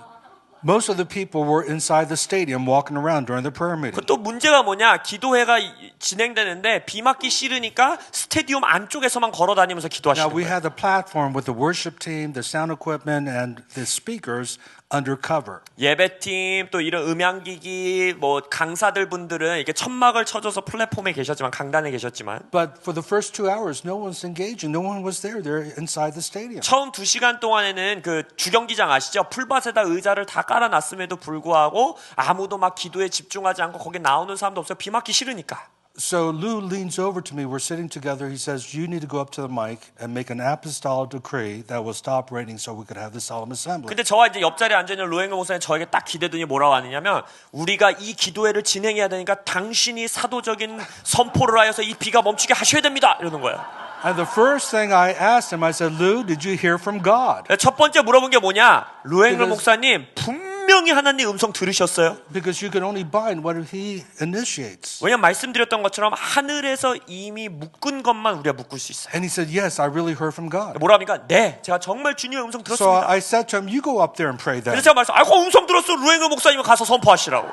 most of the people were inside the stadium walking around during the prayer meeting. 또 문제가 뭐냐? 기도회가 진행되는데 비 맞기 싫으니까 스테디움 안쪽에서만 걸어 다니면서 Now 기도하시는 we 거예요. had the platform with the worship team, the sound equipment, and the speakers undercover. 예배팀 또 이런 음향기기 뭐 강사들 분들은 이렇게 천막을 쳐줘서 플랫폼에 계셨지만 강단에 계셨지만 But for the first 2 hours, no one's engaging. No one was there. They're inside the stadium. 처음 2시간 동안에는 그 주경기장 아시죠? 풀밭에다 의자를 다 깔아놨음에도 불구하고 아무도 막 기도에 집중하지 않고 거기 나오는 사람도 없어요. 비 맞기 싫으니까. So Lou leans over to me. We're sitting together. He says, you need to go up to the mic and make an apostolic decree that will stop raining so we could have the solemn assembly. 근데 저와 이제 옆자리에 앉아있는 로앵글 목사님 저에게 딱 기대더니 뭐라고 하느냐면 우리가 이 기도회를 진행해야 되니까 당신이 사도적인 선포를 하여서 이 비가 멈추게 하셔야 됩니다. 이러는 거예요. And the first thing I asked him, I said, Lou, did you hear from God? 첫 번째 물어본 게 뭐냐? 로앵글 Because- 목사님 분명히 하나님 음성 들으셨어요? Because you can only bind what he initiates. 왜냐면 말씀드렸던 것처럼 하늘에서 이미 묶은 것만 우리가 묶을 수 있어요. And he said, yes, I really heard from God. 뭐랍니까? 네, 제가 정말 주님의 음성 So 들었습니다. I said to him, you go up there and pray 그래서 then. 제가 말했어요. 아이고 음성 들었어. 루앵글 목사님이 가서 선포하시라고.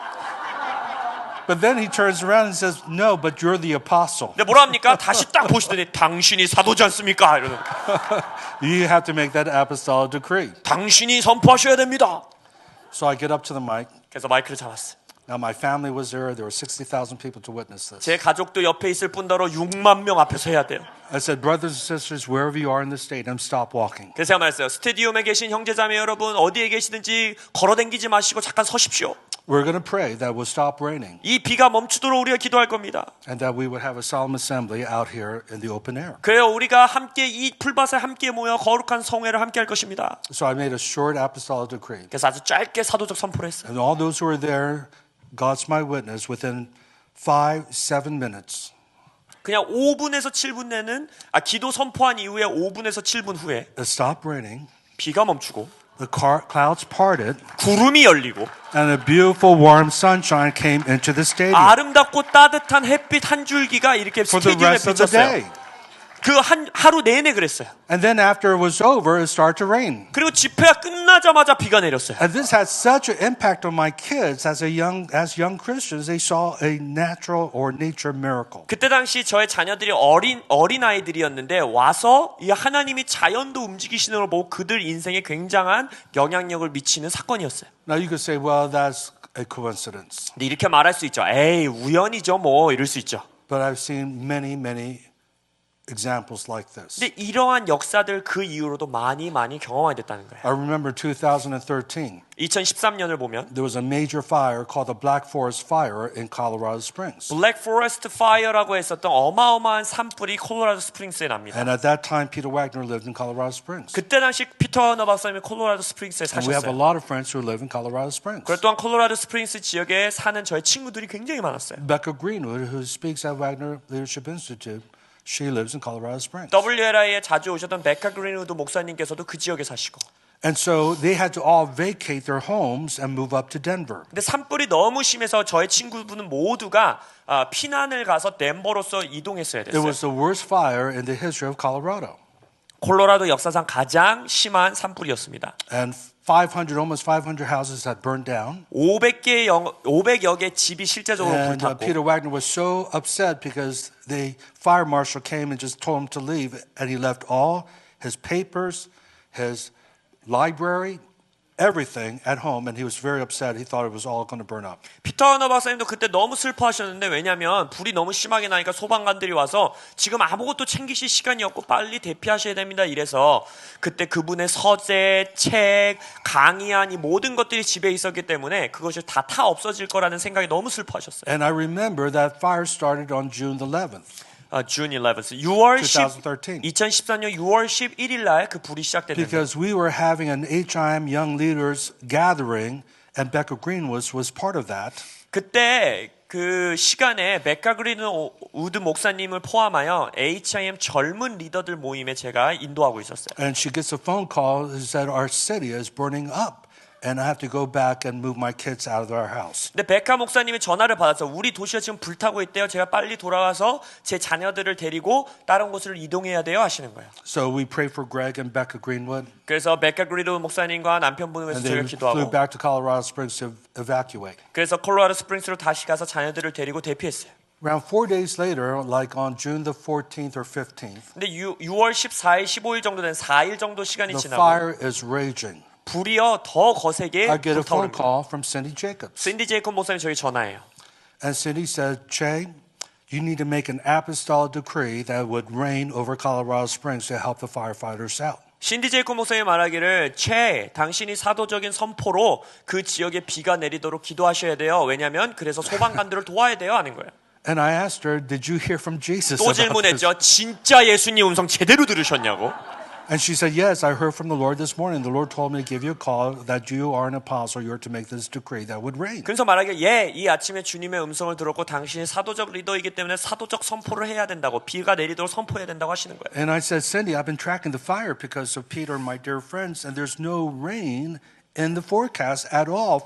But then he turns around and says, no, but you're the apostle. 근데 뭐라 합니까? 다시 딱 보시더니 당신이 사도지 않습니까? 이러는 거예요. You have to make that apostolic decree. 당신이 선포하셔야 됩니다. So I get up to the mic. 그래서 마이크를 잡았어요. Now my family was there. There were 60,000 people to witness this. 제 가족도 옆에 있을 뿐더러 6만 명 앞에서 해야 돼요. I said, brothers and sisters, wherever you are in the stadium, stop walking. 그래서 제가 말했어요. 스테디움에 계신 형제자매 여러분 어디에 계시든지 걸어다니지 마시고 잠깐 서십시오. We're going to pray that will stop raining 이 비가 멈추도록 우리가 기도할 겁니다. and that we would have a solemn assembly out here in the open air. 그래요. 우리가 함께 이 풀밭에 함께 모여 거룩한 성회를 함께 할 것입니다. So I made a short apostolic decree. 그래서 아주 짧게 사도적 선포를 했어요. And all those who were there, God's my witness, within 7 minutes, 그냥 5분에서 7분 내는 기도 선포한 이후에 5분에서 7분 후에 it stopped raining, 비가 멈추고 the clouds parted, 구름이 열리고 and a beautiful warm sunshine came into the stadium 아름답고 따뜻한 햇빛 한 줄기가 이렇게 for the 스테디움에 rest of the 비쳤어요. day. 그 하루 내내 그랬어요. And then after it was over, it started to rain. 그리고 집회가 끝나자마자 비가 내렸어요. And this had such an impact on my kids as young Christians. They saw a natural or nature miracle. 그때 당시 저의 자녀들이 어린 아이들이었는데 와서 이 하나님이 자연도 움직이시는 걸 보고 그들 인생에 굉장한 영향력을 미치는 사건이었어요. Now you could say, well, that's a coincidence. 근데 이렇게 말할 수 있죠. 에이 우연이죠 뭐 이럴 수 있죠. But I've seen many examples like this. 근데 이러한 역사들 그 이후로도 많이 경험하게 됐다는 거예요. I remember 2013. 2013년을 보면 There was a major fire called the Black Forest Fire in Colorado Springs. 블랙 포레스트 파이어라고 했었던 어마어마한 산불이 콜로라도 스프링스에 납니다. And at that time, Peter Wagner lived in Colorado Springs. 그때 당시 피터 허너 박사님이 콜로라도 스프링스에 And we have a 사셨어요. lot of friends who live in Colorado Springs. 그럴 또한 콜로라도 스프링스 지역에 사는 저의 친구들이 굉장히 많았어요. Becca Greenwood, who speaks at Wagner Leadership Institute, she lives in Colorado Springs. WLI에 자주 오셨던 베카 그린우드 목사님께서도 그 지역에 사시고. And so they had to all vacate their homes and move up to Denver. 근데 산불이 너무 심해서 저의 친구분은 모두가 피난을 가서 덴버로서 이동했어야 It 됐어요. was the worst fire in the history of Colorado. 콜로라도 역사상 가장 심한 산불이었습니다. And almost 500 houses had burned down. 500여 개 집이 실제적으로 And 불탔고 Peter Wagner was so upset because the fire marshal came and just told him to leave. And he left all his papers, his library, everything at home. And he was very upset. He thought it was all going to burn up. 피터 허너 박사님도 그때 너무 슬퍼하셨는데 왜냐하면 불이 너무 심하게 나니까 소방관들이 와서 지금 아무것도 챙기실 시간이 없고 빨리 대피하셔야 됩니다. 이래서 그때 그분의 서재, 책, 강의안 이 모든 것들이 집에 있었기 때문에 그것이 다 없어질 거라는 생각에 너무 슬퍼하셨어요. And I remember that fire started on June the 11th. June 11th, 2013. 2014년 6월 11일 날 그 불이 시작됐는데 Because we were having an HIM Young Leaders gathering, and Becca Greenwood was part of that. 그때 그 시간에 베카 그린우드 목사님을 포함하여 HIM 젊은 리더들 모임에 제가 인도하고 있었어요. And she gets a phone call that said our city is burning up, and I have to go back and move my kids out of our house. 근데 베카 목사님이 전화를 받아서 우리 도시가 지금 불타고 있대요. 제가 빨리 돌아가서 제 자녀들을 데리고 다른 곳으로 이동해야 돼요 하시는 거예요. So we prayed for Greg and Becca Greenwood, 그래서 베카 그린우드 목사님과 남편분을 위해서 and they 저희가 flew 기도하고 back to Colorado Springs to evacuate. 그래서 콜로라도 스프링스로 다시 가서 자녀들을 데리고 대피했어요. Around 4 days later, like on June the 14th or 15th, 근데 6월 14일, 15일 정도 된 4일 정도 시간이 the 지나고 fire is raging. 불이요 더 거세게 I get a phone 불타오릅니다. call from Cindy Jacobs. 신디 제이콥 목사님 저희 전화해요. And Cindy said, Che, you need to make an apostolic decree that would reign over Colorado Springs to help the firefighters out. 신디 제이콥 목사님이 말하기를 당신이 사도적인 선포로 그 지역에 비가 내리도록 기도하셔야 돼요. 왜냐하면 그래서 소방관들을 도와야 돼요 하는 거예요. And I asked her, did you hear from Jesus 또 about this? 질문했죠. 진짜 예수님 음성 제대로 들으셨냐고. And she said, yes, I heard from the Lord this morning. The Lord told me to give you a call that you are an apostle. You're to make this decree that would reign. 그래서 말하기를 이 아침에 주님의 음성을 들었고 당신이 사도적 리더이기 때문에 사도적 선포를 해야 된다고 비가 내리도록 선포해야 된다고 하시는 거예요. And I said, Cindy, I've been tracking the fire because of Peter and my dear friends, and there's no rain in the forecast at all.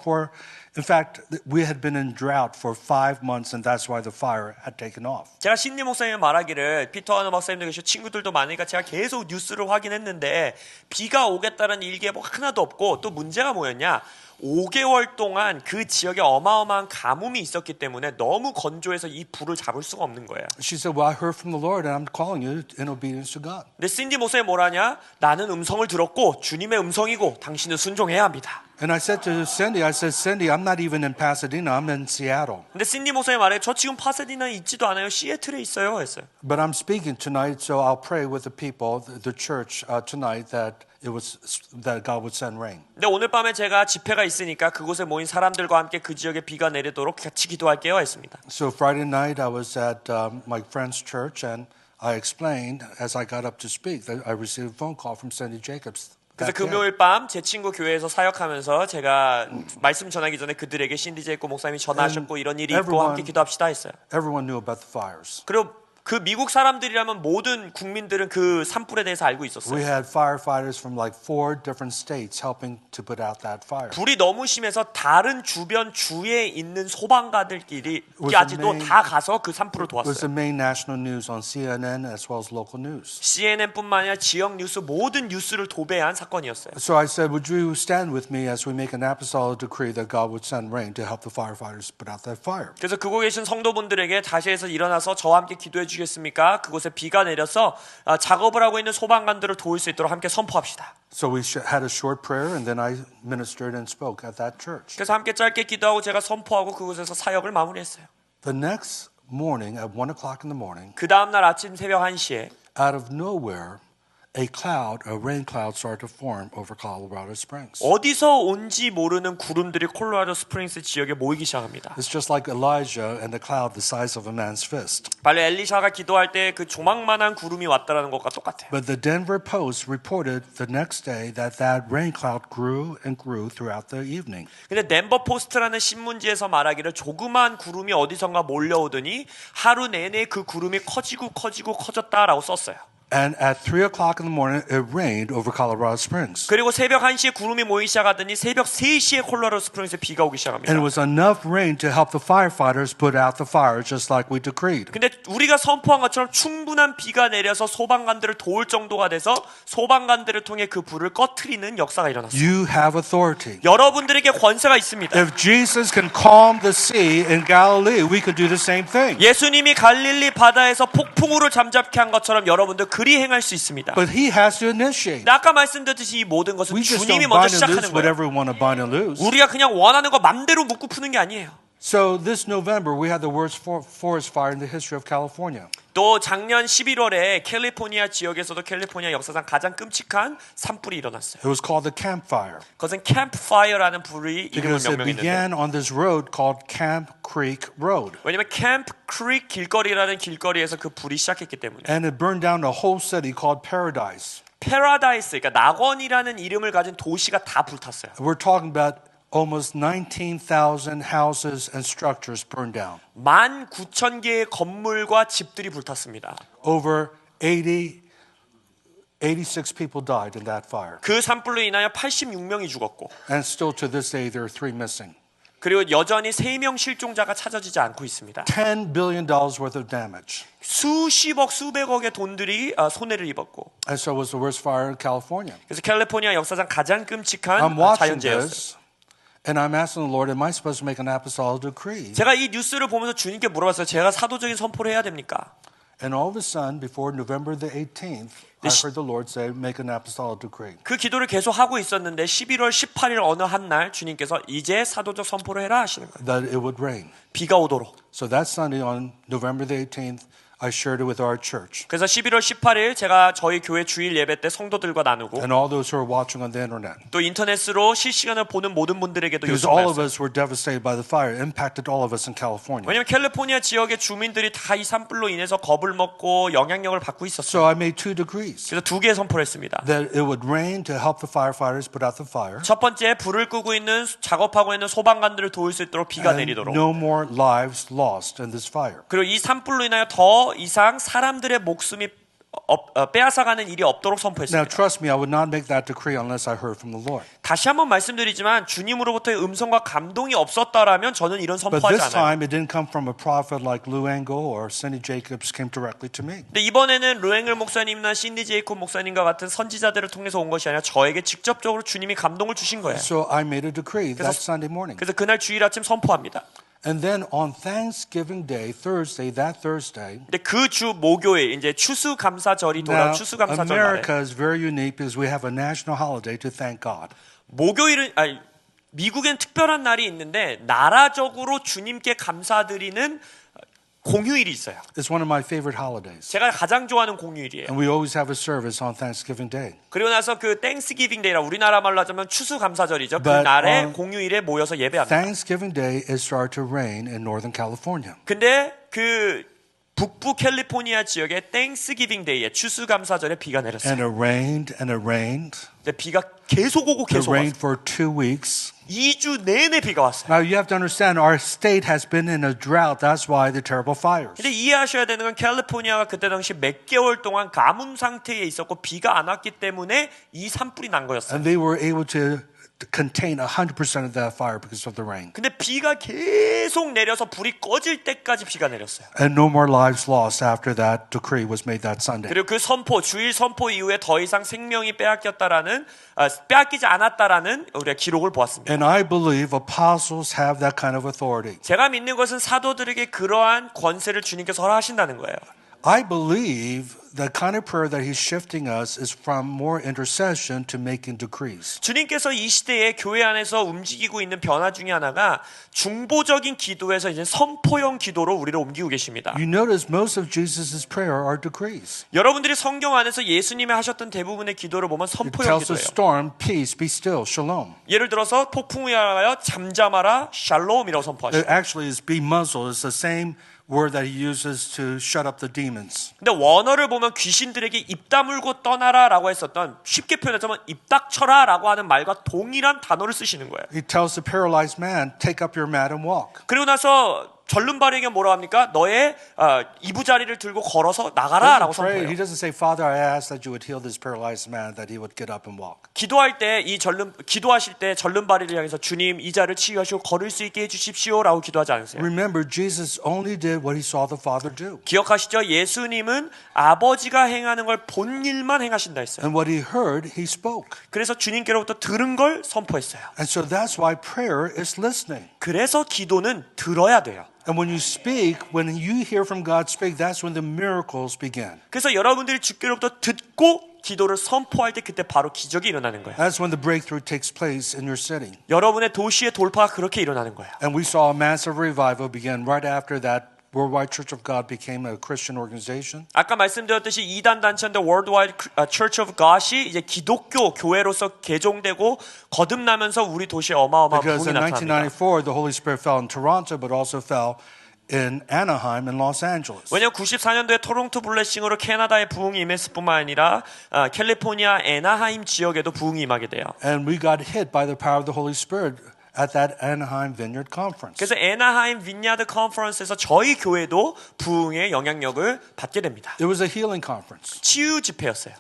In fact, we had been in drought for 5 months, and that's why the fire had taken off. 제가 신디 목사님이 말하기를 피터 하너 박사님도 계시고 친구들도 많으니까 제가 계속 뉴스를 확인했는데 비가 오겠다는 일개복 하나도 없고 또 문제가 뭐였냐 5개월 동안 그 지역에 어마어마한 가뭄이 있었기 때문에 너무 건조해서 이 불을 잡을 수가 없는 거예요. She said, well, I heard from the Lord, and I'm calling you in obedience to God. 근데 신디 목사님이 뭐라냐 나는 음성을 들었고 주님의 음성이고 당신은 순종해야 합니다. And I said to Cindy, Cindy, I'm not even in Pasadena, I'm in Seattle. 근데 신디 목사님이 말해 저 지금 파사디나에 있지도 않아요. 시애틀에 있어요 했어요. But I'm speaking tonight, so I'll pray with the people, the church tonight, that God would send rain. 근데 오늘 밤에 제가 집회가 있으니까 그곳에 모인 사람들과 함께 그 지역에 비가 내리도록 같이 기도할게요 했습니다. So Friday night, I was at my friend's church, and I explained as I got up to speak that I received a phone call from Cindy Jacobs. 그래서 금요일 밤 제 친구 교회에서 사역하면서 제가 말씀 전하기 전에 그들에게 신디 제이콥 목사님이 전화하셨고 이런 일이 있고 함께 기도합시다 했어요. Everyone knew about the fires. 그리고 그 미국 사람들이라면 모든 국민들은 그 산불에 대해서 알고 We 있었어요. had firefighters from like 4 different states helping to put out that fire. 불이 너무 심해서 다른 주변 주에 있는 소방관들끼리까지도 다 가서 그 산불을 It was the 도왔어요. main national news on CNN as well as local news. CNN뿐만 아니라 지역 뉴스 모든 뉴스를 도배한 사건이었어요. So I said, would you stand with me as we make an apostolic decree that God would send rain to help the firefighters put out that fire? 그래서 그곳에 계신 성도분들에게 다시해서 일어나서 저와 함께 기도해 주겠습니까? 그곳에 비가 내려서 작업을 하고 있는 소방관들을 도울 수 있도록 함께 선포합시다. So we had a short prayer, and then I ministered and spoke at that church. 그래서 함께 짧게 기도하고 제가 선포하고 그곳에서 사역을 마무리했어요. The next morning at 1 o'clock in the morning, 그 다음 날 아침 새벽 1시에 out of nowhere, a rain cloud started to form over Colorado Springs. 어디서 온지 모르는 구름들이 콜로라도 스프링스 지역에 모이기 시작합니다. It's just like Elijah and the cloud the size of a man's fist. 빨리 엘리샤가 기도할 때 그 조망만한 구름이 왔다라는 것과 똑같아요. But the Denver Post reported the next day that rain cloud grew and grew throughout the evening. 근데 덴버 포스트라는 신문지에서 말하기를 조그만 구름이 어디선가 몰려오더니 하루 내내 그 구름이 커졌다라고 썼어요. And at 3 o'clock in the morning, it rained over Colorado Springs. 그리고 새벽 1시에 구름이 모이기 시작하더니 새벽 3시에 콜로라도 스프링스에 비가 오기 시작합니다. And it was enough rain to help the firefighters put out the fire, just like we decreed. 근데 우리가 선포한 것처럼 충분한 비가 내려서 소방관들을 도울 정도가 돼서 소방관들을 통해 그 불을 꺼트리는 역사가 일어났어요. You have authority. 여러분들에게 권세가 있습니다. If Jesus can calm the sea in Galilee, we could do the same thing. 예수님이 갈릴리 바다에서 폭풍우를 잠잠케 한 것처럼 여러분도 그리 행할 수 있습니다. But he has to initiate. 아까 말씀드렸듯이 이 모든 것은 We just 주님이 don't 먼저 bind and 시작하는 loose 거예요. whatever we want to bind and loose. 우리가 그냥 원하는 거 맘대로 묶고 푸는 게 아니에요. So this November, we had the worst forest fire in the history of California. 또 작년 11월에 캘리포니아 지역에서도 캘리포니아 역사상 가장 끔찍한 산불이 일어났어요. It was called the Camp Fire 그것은 캠프파이어라는 불이 이름을 because it 명명했는데 began on this road called Camp Creek Road. 왜냐하면 캠프 크릭 길거리라는 길거리에서 그 불이 시작했기 때문에. And it burned down a whole city called Paradise. 패러다이스, 그러니까 낙원이라는 이름을 가진 도시가 다 불탔어요. We're talking about almost 19,000 houses and structures burned down. 19,000개의 건물과 집들이 불탔습니다. Over 86 people died in that fire. 그 산불로 인하여 86명이 죽었고 And still to this day, there are 3 missing. 그리고 여전히 3명 실종자가 찾아지지 않고 있습니다. $10 billion worth of damage. 수십억, 수백억의 돈들이 손해를 입었고 And so it was the worst fire in California. 그래서 캘리포니아 역사상 가장 끔찍한 I'm watching 자연재해였어요. this, and I'm asking the Lord, am I supposed to make an apostolic decree? 제가 이 뉴스를 보면서 주님께 물어봤어요. 제가 사도적인 선포를 해야 됩니까? And all of a sudden, before November the 18th, I heard the Lord say, make an apostolic decree. 그 기도를 계속 하고 있었는데 11월 18일 어느 한 날 주님께서 이제 사도적 선포를 해라 하시는 거예요. That it would rain. 비가 오도록. So that Sunday on November the 18th, I shared it with our church 그래서 11월 18일 제가 저희 교회 주일 예배 때 성도들과 나누고 and all those who are watching on the internet. 또 인터넷으로 실시간을 보는 모든 분들에게도 Because all of 요청하였어요. us were devastated by the fire, impacted all of us in California. 왜냐하면 캘리포니아 지역의 주민들이 다 이 산불로 인해서 겁을 먹고 영향력을 받고 있었어요. So I made 2 decrees. 그래서 2개의 선포를 했습니다. That it would rain to help the firefighters put out the fire. 첫 번째, 불을 끄고 있는 작업하고 있는 소방관들을 도울 수 있도록 비가 And 내리도록. no more lives lost in this fire. 그리고 이 산불로 인하여 더 이상 사람들의 목숨이 빼앗아가는 일이 없도록 Now, 선포했습니다. trust me, I would not make that decree unless I heard from the Lord. 다시 한번 말씀드리지만 주님으로부터의 음성과 감동이 없었다라면 저는 이런 But 선포하지 this 않아요. time, it didn't come from a prophet like Lou Engle or Cindy Jacobs came directly to me. 근데 이번에는 루앵글 목사님이나 신디 제이콥 목사님과 같은 선지자들을 통해서 온 것이 아니라 저에게 직접적으로 주님이 감동을 주신 거예요. So I made a decree that Sunday morning. 그래서 그날 주일 아침 선포합니다. And then on Thanksgiving Day, that Thursday, 근데 그 주 목요일 이제 추수감사절이 now 돌아온 추수감사절 날에 America is very unique because we have a national holiday to thank God. 목요일은 미국엔 특별한 날이 있는데 나라적으로 주님께 감사드리는 공휴일이 있어요. It's one of my favorite holidays. 제가 가장 좋아하는 공휴일이에요. And we always have a service on Thanksgiving Day. 그리고 나서 그 땡스기빙 데이라 우리나라 말로 하자면 추수감사절이죠. 그 But 날에 on 공휴일에 모여서 예배합니다. Thanksgiving Day, it started to rain in Northern California. 근데 그 북부 캘리포니아 지역에 땡스기빙 데이에 추수감사절에 비가 내렸어요. And it rained and it rained. 근데 비가 계속 오고 It 계속 왔어요. rained for 2 weeks. 2주 내내 비가 왔어요. Now you have to understand our state has been in a drought. That's why the terrible fires. 근데 이해하셔야 되는 건 캘리포니아가 그때 당시 몇 개월 동안 가뭄 상태에 있었고 비가 안 왔기 때문에 이 산불이 난 거였어요. And they were able to contain 100% of that fire because of the rain. 근데 비가 계속 내려서 불이 꺼질 때까지 비가 내렸어요. And no more lives lost after that decree was made that Sunday. 그리고 그 선포, 주일 선포 이후에 더 이상 생명이 빼앗기지 않았다라는 우리가 기록을 보았습니다. And I believe apostles have that kind of authority. 제가 믿는 것은 사도들에게 그러한 권세를 주님께서 허락하신다는 거예요. I believe the kind of prayer that he's shifting us is from more intercession to making decrees. 주님께서 이 시대에 교회 안에서 움직이고 있는 변화 중에 하나가 중보적인 기도에서 이제 선포형 기도로 우리를 옮기고 계십니다. You notice most of Jesus' prayer are decrees. 여러분들이 성경 안에서 예수님이 하셨던 대부분의 기도를 보면 It 선포형 tells the 기도예요. storm, peace, be still, shalom. 예를 들어서 폭풍 위하여 잠잠하라 샬롬이라고 선포하시죠. It actually is be muzzled. It's the same word that he uses to shut up the demons. 근데 원어를 보면 귀신들에게 입 다물고 떠나라라고 했었던 쉽게 표현하자면 입 닥쳐라라고 하는 말과 동일한 단어를 쓰시는 거예요. He tells the paralyzed man, take up your mat and walk. 그리고 나서 절름발이에게 뭐라 합니까? 너의 이부자리를 들고 걸어서 나가라라고 선포해요. He doesn't say, Father, I ask that you would heal this paralyzed man, that he would get up and walk. 기도할 때 기도하실 때 절름발이를 향해서 주님 이 자를 치유하시고 걸을 수 있게 해주십시오라고 기도하지 않으세요. Remember, Jesus only did what he saw the Father do. 기억하시죠? 예수님은 아버지가 행하는 걸 본 일만 행하신다 했어요. And what he heard, he spoke. 그래서 주님께로부터 들은 걸 선포했어요. And so that's why prayer is listening. 그래서 기도는 들어야 돼요. And when you speak, when you hear from God speak, that's when the miracles begin. 그래서 여러분들이 주께로부터 듣고 기도를 선포할 때 그때 바로 기적이 일어나는 거예요. That's when the breakthrough takes place in your city. 여러분의 도시의 돌파가 그렇게 일어나는 거예요. And we saw a massive revival begin right after that Worldwide Church of God became a Christian organization. 아까 말씀드렸듯이 이단 단체인데 Worldwide Church of God이 이제 기독교 교회로서 개종되고 거듭나면서 우리 도시에 어마어마한 Because 부흥이 in 나타납니다. 1994, the Holy Spirit fell in Toronto, but also fell in Anaheim and Los Angeles. 왜냐하면 94년도에 토론토 블레싱으로 캐나다의 부흥이 임했을 뿐만 아니라 캘리포니아 애나하임 지역에도 부흥이 임하게 돼요. And we got hit by the power of the Holy Spirit at that Anaheim Vineyard Conference. 그래서 애나하임 빈야드 컨퍼런스에서 저희 교회도 부흥의 영향력을 받게 됩니다. It was a healing conference. 치유 집회였어요.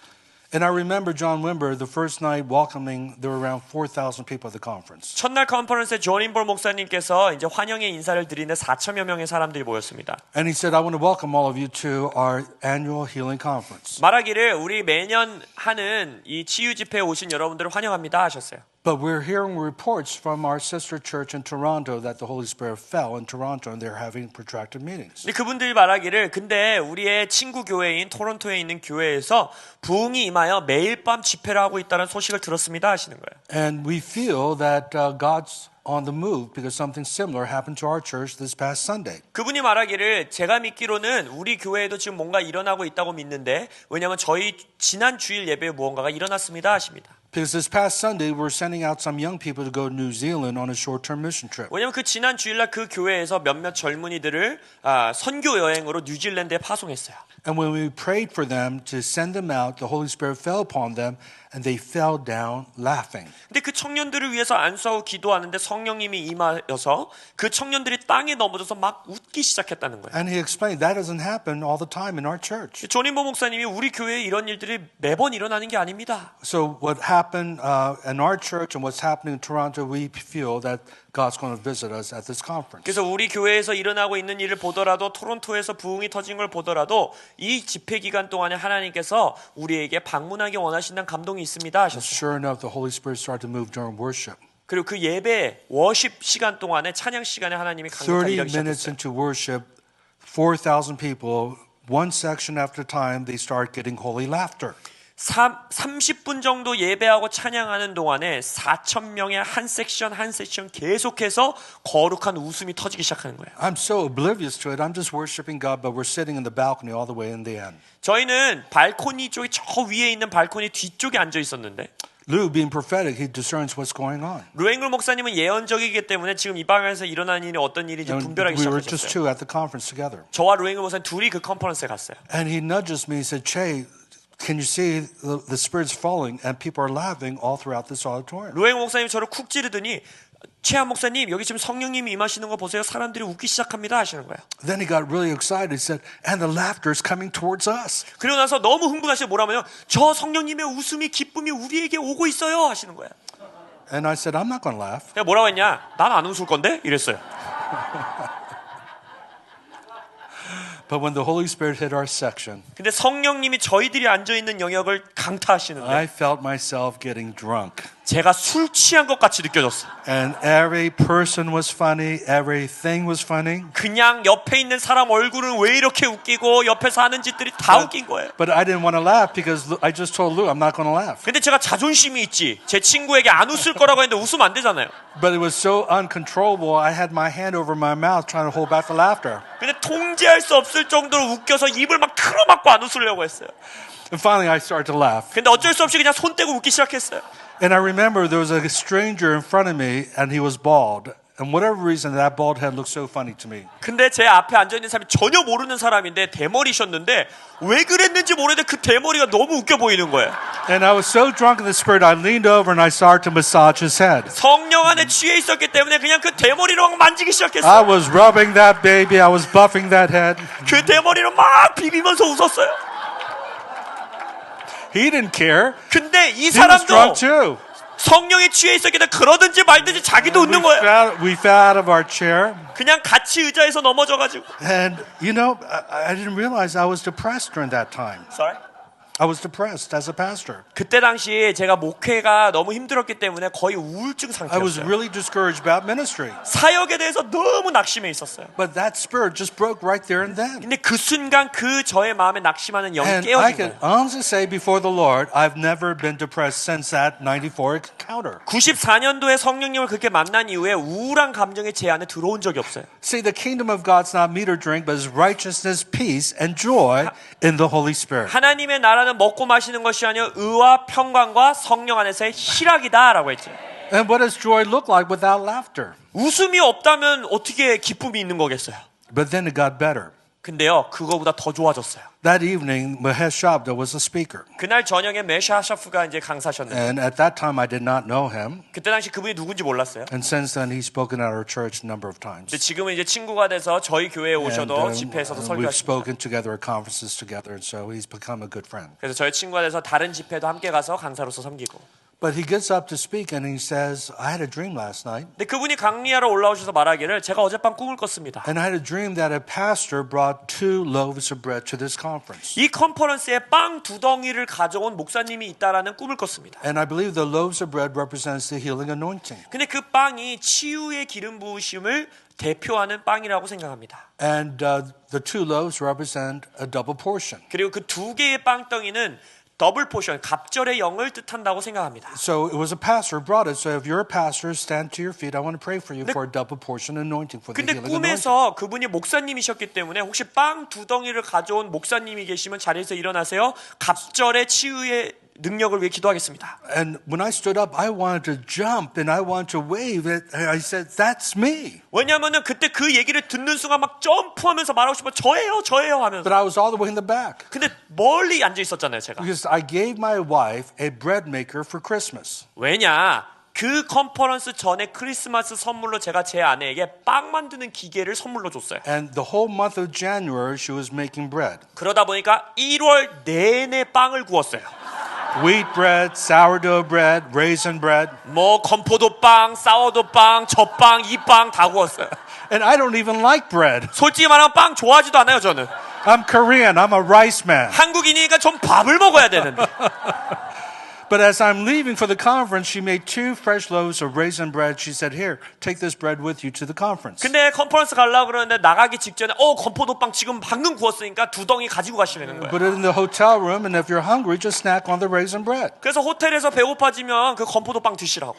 And I remember John Wimber, the first night welcoming, there were around 4,000 people at the conference. 첫날 컨퍼런스에 존 인볼 목사님께서 이제 환영의 인사를 드리는데 4천여 명의 사람들이 모였습니다. And he said, I want to welcome all of you to our annual healing conference. 말하기를 우리 매년 하는 이 치유 집회에 오신 여러분들을 환영합니다 하셨어요. But we're hearing reports from our sister church in Toronto that the Holy Spirit fell in Toronto and they're having protracted meetings. 근데 그분들이 말하기를 근데 우리의 친구 교회인 토론토에 있는 교회에서 부흥이 임하여 매일 밤 집회를 하고 있다는 소식을 들었습니다 하시는 거예요. And we feel that God's on the move because something similar happened to our church this past Sunday. 그분이 말하기를 제가 믿기로는 우리 교회에도 지금 뭔가 일어나고 있다고 믿는데 왜냐하면 저희 지난 주일 예배에 무언가가 일어났습니다 하십니다. Because this past Sunday, we're sending out some young people to go to New Zealand on a short-term mission trip. 왜냐하면 그 지난 주일날 그 교회에서 몇몇 젊은이들을 선교 여행으로 뉴질랜드에 파송했어요. And when we prayed for them to send them out, the Holy Spirit fell upon them and they fell down laughing. 근데 그 청년들을 위해서 안수하고 기도하는데 성령님이 임하여서 그 청년들이 땅에 넘어져서 막 웃기 시작했다는 거예요. And he explained that doesn't happen all the time in our church. 존인보 목사님이 우리 교회에 이런 일들이 매번 일어나는 게 아닙니다. So what happened in our church and what's happening in Toronto, we feel that God's going to visit us at this conference. 그래서 우리 교회에서 일어나고 있는 일을 보더라도 토론토에서 부흥이 터진 걸 보더라도 이 집회 기간 동안에 하나님께서 우리에게 방문하기 원하신다는 감동이 있습니다 하셨어요. Sure enough, the Holy Spirit started to move during worship. 그리고 그 예배 워십 시간 동안에 찬양 시간에 하나님이 강력하게 30 일하기 minutes 시작했어요. into worship, 4,000 people, one section after time, they start getting holy laughter. 30분 정도 예배하고 찬양하는 동안에 4,000명의 한 섹션 계속해서 거룩한 웃음이 터지기 시작하는 거예요. I'm so oblivious to it. I'm just worshiping God, but we're sitting in the balcony all the way in the end. 저희는 발코니 쪽에 저 위에 있는 발코니 뒤쪽에 앉아 있었는데 Lou, being prophetic, he discerns what's going on. 루앵글 목사님은 예언적이기 때문에 지금 이 방에서 일어나는 일이 어떤 일인지 And 분별하기 we were just 시작하셨어요. two at the conference together. 저와 루앵글 목사님 둘이 그 컨퍼런스에 갔어요. And he nudges me. He said, Che, can you see the Spirit's falling and people are laughing all throughout this auditorium? 루앵글 목사님이 저를 쿡 찌르더니 최한 목사님 여기 지금 성령님이 임하시는 거 보세요. 사람들이 웃기 시작합니다 하시는 거예요. Then he got really excited. He said, and the laughter is coming towards us. 그리고 나서 너무 흥분하시고 뭐라면요. 저 성령님의 웃음이 기쁨이 우리에게 오고 있어요 하시는 거예요. And I said, I'm not going to laugh. 내가 뭐라고 했냐? 난 안 웃을 건데? 이랬어요. But when the Holy Spirit hit our section, 근데 성령님이 저희들이 앉아있는 영역을 강타하시는데 I felt myself getting drunk. 제가 술 취한 것 같이 느껴졌어요. And every person was funny, everything was funny. 그냥 옆에 있는 사람 얼굴은 왜 이렇게 웃기고 옆에서 하는 짓들이 다 웃긴 거예요. But I didn't want to laugh because I just told Lou I'm not going to laugh. 근데 제가 자존심이 있지. 제 친구에게 안 웃을 거라고 했는데 웃으면 안 되잖아요. But it was so uncontrollable. I had my hand over my mouth trying to hold back the laughter. 근데 통제할 수 없을 정도로 웃겨서 입을 막 틀어막고 안 웃으려고 했어요. And finally I started to laugh. 근데 어쩔 수 없이 그냥 손 떼고 웃기 시작했어요. And I remember there was a stranger in front of me and he was bald. And whatever reason, that bald head looked so funny to me. 근데 제 앞에 앉아있는 사람이 전혀 모르는 사람인데 대머리셨는데 왜 그랬는지 모르는데 그 대머리가 너무 웃겨 보이는 거예요. And I was so drunk in the spirit, I leaned over and I started to massage his head. 성령 안에 취해 있었기 때문에 그냥 그 대머리를 막 만지기 I 시작했어요. was rubbing that baby. I was buffing that head. 그 대머리를 막 비비면서 웃었어요. He didn't care. 근데 이 He was 사람도 drunk too. 성령에 취해 있었기 때문에 그러든지 말든지 자기도 웃는 거예요. We fell out of our chair. 그냥 같이 의자에서 넘어져가지고. And, you know, I didn't realize I was depressed during that time. Sorry? I was depressed as a pastor. 그때 당시에 제가 목회가 너무 힘들었기 때문에 거의 우울증 I was 상태였어요. really discouraged about ministry. 사역에 대해서 너무 낙심해 있었어요. But that spirit just broke right there and then. 근데 그 순간 그 저의 마음에 낙심하는 영이 And I 깨어진 can 거예요. honestly say before the Lord, I've never been depressed since that 94 encounter. 94년도에 성령님을 그렇게 만난 이후에 우울한 감정이 제 안에 들어온 적이 없어요. See, the kingdom of God's not meat or drink, but is righteousness, peace, and joy in the Holy Spirit. 하나님의 나라는 먹고 마시는 것이 아니라 의와 평강과 성령 안에서의 희락이다라고 했죠. And what does joy look like without laughter? 웃음이 없다면 어떻게 기쁨이 있는 거겠어요? But then it got better. 근데요, 그거보다 더 좋아졌어요. That evening, Mahesh Shabda was a speaker. 그날 저녁에 메샤샤프가 이제 강사셨는데 And at that time, I did not know him. 그때 당시 그분이 누군지 몰랐어요. And since then, he's spoken at our church a number of times. 근데 지금은 이제 친구가 돼서 저희 교회에 And, 오셔도 집회에서도 we've 설교하십니다. spoken together at conferences together, and so he's become a good friend. 그래서 저희 친구가 돼서 다른 집회도 함께 가서 강사로서 섬기고. But he gets up to speak and he says, I had a dream last night. 근데 그분이 강리하러 올라오셔서 말하기를 제가 어젯밤 꿈을 꿨습니다. And I had a dream that a pastor brought 2 loaves of bread to this conference. 이 컨퍼런스에 빵 2덩이를 가져온 목사님이 있다라는 꿈을 꿨습니다. And I believe the loaves of bread represents the healing anointing. 근데 그 빵이 치유의 기름 부으심을 대표하는 빵이라고 생각합니다. And the 2 loaves represent a double portion. 그리고 그 2개의 빵덩이는 더블 포션, 갑절의 영을 뜻한다고 생각합니다. So it was a pastor who brought it. So if you're a pastor, stand to your feet. I want to pray for you for a double portion anointing for the 근데 healing anointing. 꿈에서 그분이 목사님이셨기 때문에 혹시 빵 2덩이를 가져온 목사님이 계시면 자리에서 일어나세요. 갑절의 치유의 능력을 위해 기도하겠습니다. And when I stood up, I wanted to jump and I wanted to wave. I said, that's me. 왜냐하면 그때 그 얘기를 듣는 순간 막 점프하면서 말하고 싶어 저예요 하면서. But I was all the way in the back. 근데 멀리 앉아 있었잖아요 제가. Because I gave my wife a bread maker for Christmas. 왜냐? 그 컨퍼런스 전에 크리스마스 선물로 제가 제 아내에게 빵 만드는 기계를 선물로 줬어요. And the whole month of January, she was making bread. 그러다 보니까 1월 내내 빵을 구웠어요. Wheat bread, sourdough bread, raisin bread. 뭐 건포도 빵, 사워도 빵, 젖빵, 이 빵 다 구웠어요. And I don't even like bread. 솔직히 말하면 빵 좋아하지도 않아요 저는. I'm Korean. I'm a rice man. 한국인이니까 좀 밥을 먹어야 되는데. But as I'm leaving for the conference, she made 2 fresh loaves of raisin bread. She said, here, take this bread with you to the conference. 근데 컨퍼런스 가려고 그러는데 나가기 직전에 건포도빵 지금 방금 구웠으니까 2덩이 가지고 가시라는 거예요. Put it in the hotel room, and if you're hungry, just snack on the raisin bread. 그래서 호텔에서 배고파지면 그 건포도빵 드시라고.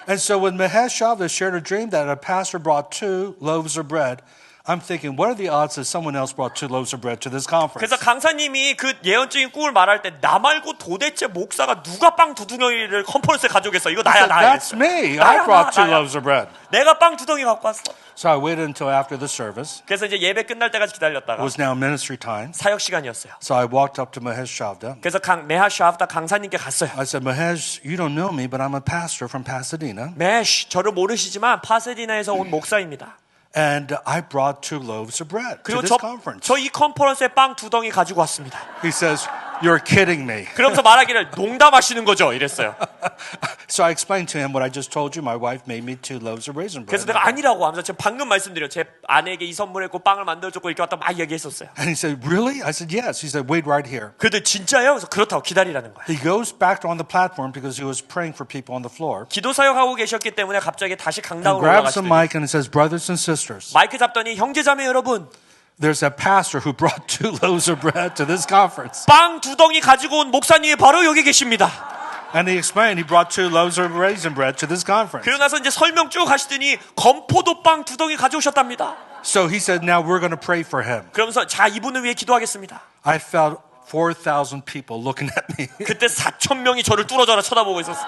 And so when Mahesh Shavda shared a dream that a pastor brought 2 loaves of bread, I'm thinking, what are the odds that someone else brought 2 loaves of bread to this conference? 그래서 강사님이 그 예언적인 꿈을 말할 때 나 말고 도대체 목사가 누가 빵 2덩이를 컨퍼런스에 가져오겠어? 이거 나야. That's me. I brought 2 loaves of bread. 내가 빵 2덩이 갖고 왔어. So I waited until after the service. 그래서 이제 예배 끝날 때까지 It 기다렸다가 was now ministry time. 사역 시간이었어요. So I walked up to Mahesh Shavda. 그래서 메하샤프다 강사님께 갔어요. I said, Mahesh, you don't know me, but I'm a pastor from Pasadena. 메쉬 저를 모르시지만 파세디나에서 온 목사입니다. And I brought 2 loaves of bread to 그리고 this conference. 저 이 컨퍼런스에 빵 2덩이 가지고 왔습니다. He says, You're kidding me. 그러면서 말하기를 농담하시는 거죠 이랬어요. So I explained to him what I just told you. My wife made me 2 loaves of raisin 그래서 bread. 내가 아니라고 하면서 제가 방금 말씀드려 제 아내에게 이 선물했고 빵을 만들어줬고 이렇게 왔다 막 이야기했었어요. And he said, really? I said, yes. He said, wait right here. 그래도 진짜요? 그래서 그렇다고 기다리라는 거예요. He goes back on the platform because he was praying for people on the floor. 기도 사역하고 계셨기 때문에 갑자기 다시 And 강당으로 grabs the 올라가시더니 mic and he says, brothers and sisters, 마이크 잡더니 형제자매 여러분 there's a pastor who brought 2 loaves of bread to this conference. 빵 2덩이 가지고 온 목사님이 바로 여기 계십니다. And he explained he brought 2 loaves of raisin bread to this conference. 그러고 나서 이제 설명 쭉 하시더니 건포도 빵 2덩이 가져오셨답니다. So he said, now we're going to pray for him. 그러면서 자 이분을 위해 기도하겠습니다. I felt 4,000 people looking at me. 그때 4,000명이 저를 뚫어져라 쳐다보고 있었어요.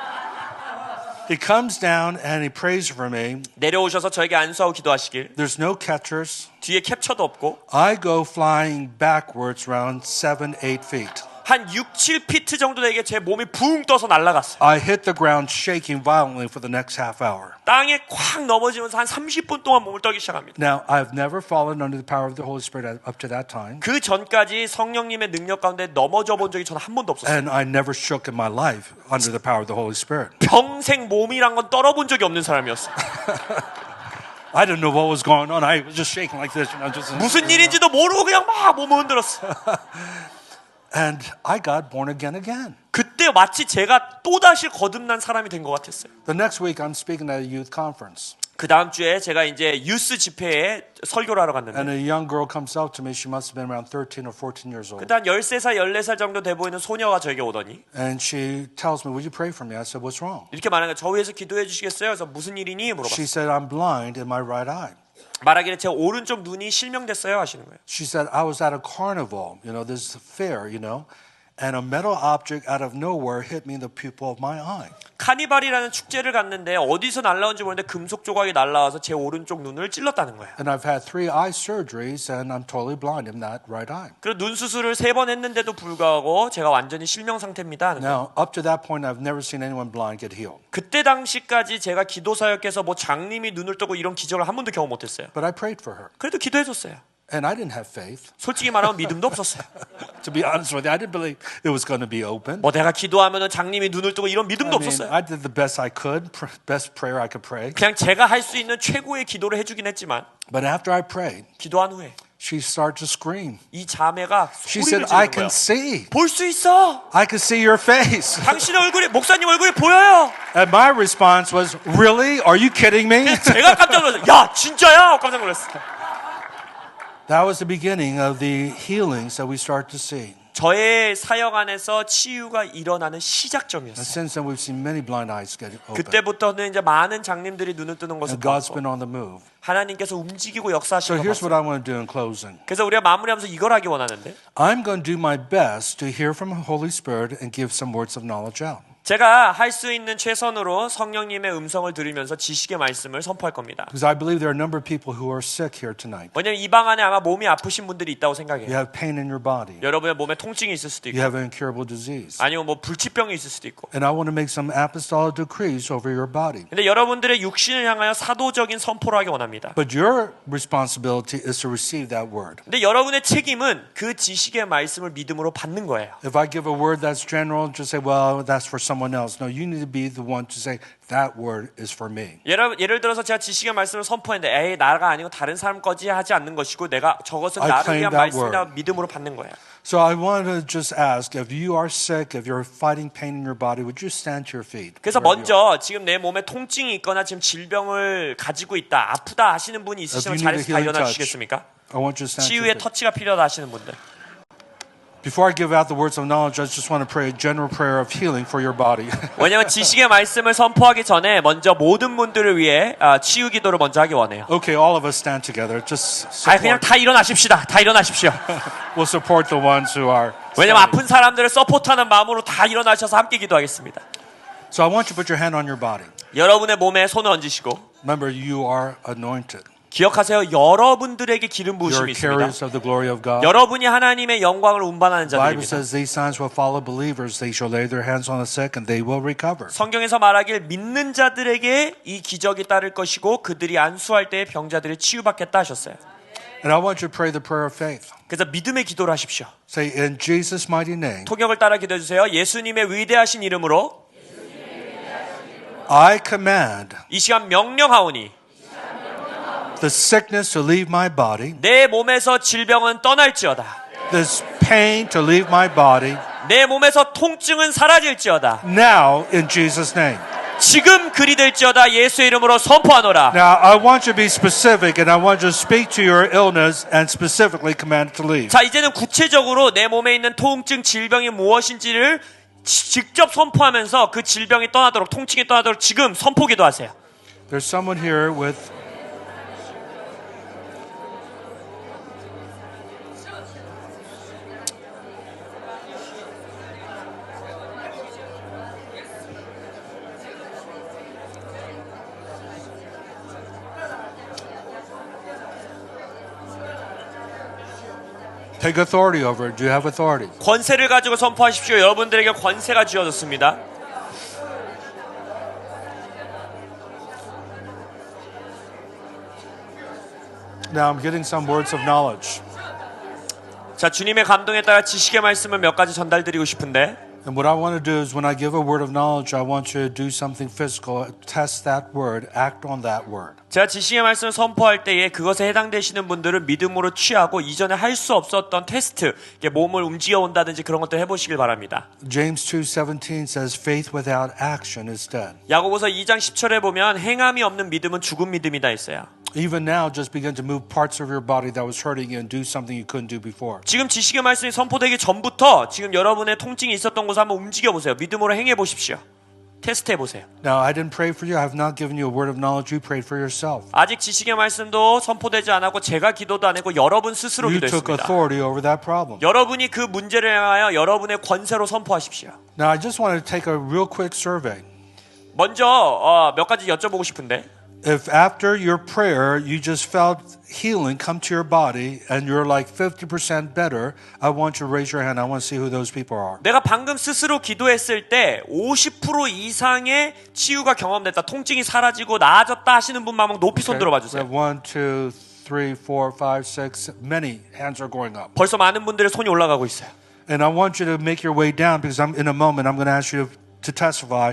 He comes down and he prays for me. 내려오셔서 저에게 안수하고 기도하시길. There's no catchers. 뒤에 캡처도 없고 I go flying backwards around 7, 8 feet. 한 6, 7피트 정도 되게 제 몸이 붕 떠서 날아갔어요. I hit the ground shaking violently for the next half hour. 땅에 콱 넘어지면서 한 30분 동안 몸을 떨기 시작합니다. Now, I've never fallen under the power of the Holy Spirit up to that time. 그 전까지 성령님의 능력 가운데 넘어져 본 적이 저는 한 번도 없었어요. And I never shook in my life under the power of the Holy Spirit. 평생 몸이란 건 떨어본 적이 없는 사람이었어요. I didn't know what was going on. I was just shaking like this. Just, 무슨 일인지도 모르고 그냥 막 몸을 흔들었어요. And I got born again. 그때 마치 제가 또다시 거듭난 사람이 된 것 같았어요. The next week, I'm speaking at a youth conference. 그 다음 주에 제가 이제 유스 집회에 설교를 하러 And 갔는데 a young girl comes up to me. She must have been around 13 or 14 years old. 그때 한 13살, 14살 정도 돼 보이는 소녀가 저에게 오더니 And she tells me, would you pray for me? I said, what's wrong? 이렇게 말하는 거예요. 저 위해서 기도해 주시겠어요? 그래서 무슨 일이니? She 물어봤어요. said, I'm blind in my right eye. 말하기를 제 오른쪽 눈이 실명됐어요 하시는 거예요. She said, I was at a carnival, this fair, and a metal object out of nowhere hit me in the pupil of my eye. 카니발이라는 축제를 갔는데 어디서 날라온지 모르는데 금속 조각이 날라와서 제 오른쪽 눈을 찔렀다는 거예요. And I've had 3 eye surgeries, and I'm totally blind in that right eye. 그리고 눈 수술을 3번 했는데도 불구하고 제가 완전히 실명 상태입니다 하는 거예요. Now, up to that point, I've never seen anyone blind get healed. 그때 당시까지 제가 기도 사역해서 뭐 장님이 눈을 뜨고 이런 기적을 한 번도 경험 못했어요. But I prayed for her. 그래도 기도해줬어요. And I didn't have faith. 솔직히 말하면 믿음도 없었어요. To be honest with you, I didn't believe it was going to be open. 뭐 내가 기도하면은 장님이 눈을 뜨고 이런 믿음도 I mean, 없었어요. I did the best I could, best prayer I could pray. 그냥 제가 할 수 있는 최고의 기도를 해주긴 했지만 But after I prayed, 기도한 후에 she started to scream. 이 자매가 She 소리를 said, I 지르는 can 거예요. see. 볼 수 있어. I can see your face. 당신의 얼굴이 목사님 얼굴이 보여요. And my response was, really? Are you kidding me? 제가 깜짝 놀랐어요. 야 진짜야? 깜짝 놀랐어요. That was the beginning of the healings that we start to see. 저의 사역 안에서 치유가 일어나는 And 시작점이었어요. since then, we've seen many blind eyes get open. 그때부터는 이제 많은 장님들이 눈을 뜨는 것을 And God's 봤고 been on the move. 하나님께서 움직이고 So 역사하시는 걸 here's what 봤어요. I want to do in closing. 그래서 우리가 마무리하면서 이걸 하기 원하는데 I'm going to do my best to hear from the Holy Spirit and give some words of knowledge out. 제가 할 수 있는 최선으로 성령님의 음성을 들으면서 지식의 말씀을 선포할 겁니다. Because I believe there are a number of people who are sick here tonight. 왜냐면 이 방 안에 아마 몸이 아프신 분들이 있다고 생각해요. You have pain in your body. 여러분의 몸에 통증이 있을 수도 You 있고 have an incurable disease. 아니면 뭐 불치병이 있을 수도 있고 And I want to make some apostolic decrees over your body. 근데 여러분들의 육신을 향하여 사도적인 선포를 하기 원합니다. But your responsibility is to receive that word. 근데 여러분의 책임은 그 지식의 말씀을 믿음으로 받는 거예요. If I give a word that's general, just say, well, that's for someone else. No, you need to be the one to say, that word is for me. 예를 들어서 제가 지식의 말씀을 선포했는데 에이 나가 아니고 다른 사람 거지 하지 않는 것이고 내가 저것은 I 나를 claim 위한 that 말씀이라 word. 믿음으로 받는 거예요. So I want to just ask, if you are sick, if you're fighting pain in your body, would you stand to your feet? 그래서 wherever you are? 먼저 지금 내 몸에 통증이 있거나 지금 질병을 가지고 있다 아프다 하시는 분이 있으시면 If you need 자리에서 a 다 healing 일어나 touch, 주시겠습니까? I want you to stand to your 치유의 feet. 터치가 필요하다 하시는 분들 Before I give out the words of knowledge, I just want to pray a general prayer of healing for your body. 왜냐하면 지식의 말씀을 선포하기 전에 먼저 모든 분들을 위해 치유 기도를 먼저 하기 원해요. Okay, all of us stand together. Just 그냥 support. 다 일어나십시다. 다 일어나십시오. We'll support the ones who are 왜냐면 standing. 아픈 사람들을 서포트하는 마음으로 다 일어나셔서 함께 기도하겠습니다. So I want you to put your hand on your body. 여러분의 몸에 손을 얹으시고 Remember, you are anointed. 기억하세요. 여러분들에게 기름 You're 부으심이 있습니다. carriers of the glory of God. 여러분이 하나님의 영광을 운반하는 The Bible 자들입니다. says these signs will follow believers. They shall lay their hands on the sick and they will recover. 성경에서 말하길 믿는 자들에게 이 기적이 따를 것이고 그들이 안수할 때에 병자들이 치유받겠다 하셨어요. And I want you to pray the prayer of faith. 그래서 믿음의 기도를 하십시오. Say, in Jesus' mighty name, 통역을 따라 기도해 주세요. 예수님의 위대하신 이름으로 I command 이 시간 명령하오니 the sickness to leave my body, 내 몸에서 질병은 떠날지어다. this pain to leave my body, 내 몸에서 통증은 사라질지어다. now in Jesus' name. 지금 그리 될지어다. 예수의 이름으로 선포하노라. Now, I want you to be specific, and I want you to speak to your illness and specifically command it to leave. 자, 이제는 구체적으로 내 몸에 있는 통증, 질병이 무엇인지를 직접 선포하면서 그 질병이 떠나도록, 통증이 떠나도록 지금 선포 기도하세요. There's someone here with take authority over it. Do you have authority? 권세를 가지고 선포하십시오. 여러분들에게 권세가 주어졌습니다. Now I'm getting some words of knowledge. 자, 주님의 감동에 따라 지식의 말씀을 몇 가지 전달드리고 싶은데 And what I want to do is when I give a word of knowledge, I want you to do something physical, test that word, act on that word. 제가 지식의 말씀을 선포할 때에 그것에 해당되시는 분들은 믿음으로 취하고 이전에 할 수 없었던 테스트, 몸을 움직여 온다든지 그런 것도 해보시길 바랍니다. James 2:17 says faith without action is dead. 야고보서 2장 10절에 보면 행함이 없는 믿음은 죽은 믿음이다 있어요. Even now just begin to move parts of your body that was hurting you and do something you couldn't do before. 지금 지식의 말씀이 선포되기 전부터 지금 여러분의 통증이 있었던 곳을 한번 움직여 보세요. 믿음으로 행해 보십시오. 테스트해 보세요. Now I didn't pray for you. I have not given you a word of knowledge. You prayed for yourself. 아직 지식의 말씀도 선포되지 않았고 제가 기도도 안 했고 여러분 스스로 You took 기도했습니다. authority over that problem. 여러분이 그 문제를 향하여 여러분의 권세로 선포하십시오. Now I just want to take a real quick survey. 먼저 몇 가지 여쭤보고 싶은데 If after your prayer you just felt healing come to your body and you're like 50% better, I want you to raise your hand. I want to see who those people are. 내가 방금 스스로 기도했을 때 50% 이상의 치유가 경험됐다. 통증이 사라지고 나아졌다 하시는 분만 한번 높이 손 들어봐 We 주세요. have 1, 2, 3, 4, 5, 6. Many hands are going up. 벌써 많은 분들의 손이 올라가고 있어요. And I want you to make your way down because in a moment I'm going to ask you to testify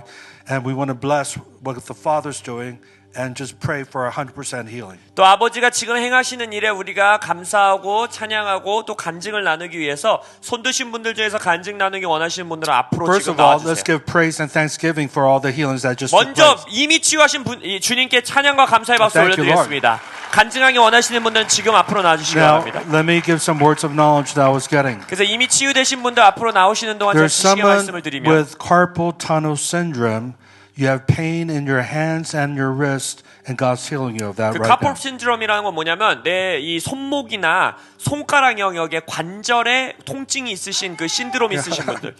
and we want to bless what the Father's doing. And just pray for 100% healing. 또 아버지가 지금 행하시는 일에 우리가 감사하고 찬양하고 또 간증을 나누기 위해서 손 드신 분들 중에서 간증 나누기 원하시는 분들은 앞으로 First 지금 of all, let's 나와주세요. give praise and thanksgiving for all the healings that just took 먼저 place. 이미 치유하신 분, 주님께 찬양과 감사의 박수 Thank you, 올려드리겠습니다. 간증하기 원하시는 분들은 지금 앞으로 나와주시기 Now, 바랍니다. let me give some words of knowledge that I was getting. 그래서 이미 치유되신 분들 앞으로 나오시는 동안 제가 There's 지식의 someone 말씀을 드리면 with carpal tunnel syndrome. You have pain in your hands and your wrist, and God's healing you of that 그 right now. 카폴 신드롬이라는 건 뭐냐면 내 이 손목이나 손가락 영역에 관절에 통증이 있으신 그 신드롬이 있으신 분들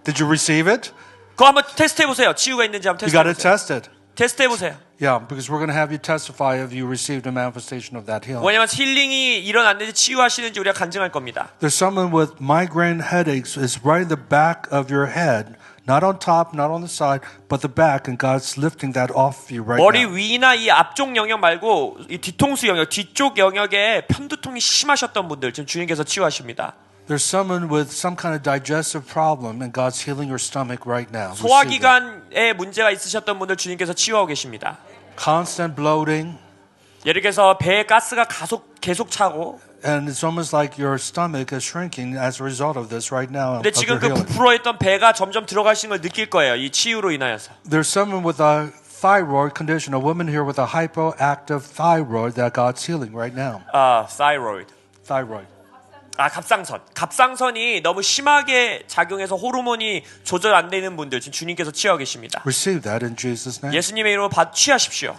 Did you receive it? 그거 한번 테스트 해보세요. 치유가 있는지 한번 You 테스트 got it 해보세요. tested. 테스트 해보세요. Yeah, because we're going to have you testify if you received a manifestation of that healing. 왜냐면 힐링이 일어났는지 치유하시는지 우리가 간증할 겁니다. There's someone with migraine headaches. It's right in the back of your head. Not on top, not on the side, but the back, and God's lifting that off you right 머리 now. 위나 이 앞쪽 영역 말고 이 뒤통수 영역, 뒤쪽 영역에 편두통이 심하셨던 분들 지금 주님께서 치유하십니다. There's someone with some kind of digestive problem, and God's healing your stomach right now. Receive it. 소화기관에 문제가 있으셨던 분들 주님께서 치유하고 계십니다. Constant bloating, 예를 들어서 배에 가스가 계속 차고 and it's almost like your stomach is shrinking as a result of this right now. 근데 Of 지금 your 그 healing. 부풀어있던 배가 점점 들어가시는 걸 느낄 거예요. 이 치유로 인하여서. There's someone with a thyroid condition, a woman here with a hypoactive thyroid that God's healing right now. thyroid. Thyroid. 갑상선. 갑상선이 너무 심하게 작용해서 호르몬이 조절 안 되는 분들 지금 주님께서 치유하고 계십니다. Receive that in Jesus' name. 예수님의 이름으로 취하십시오.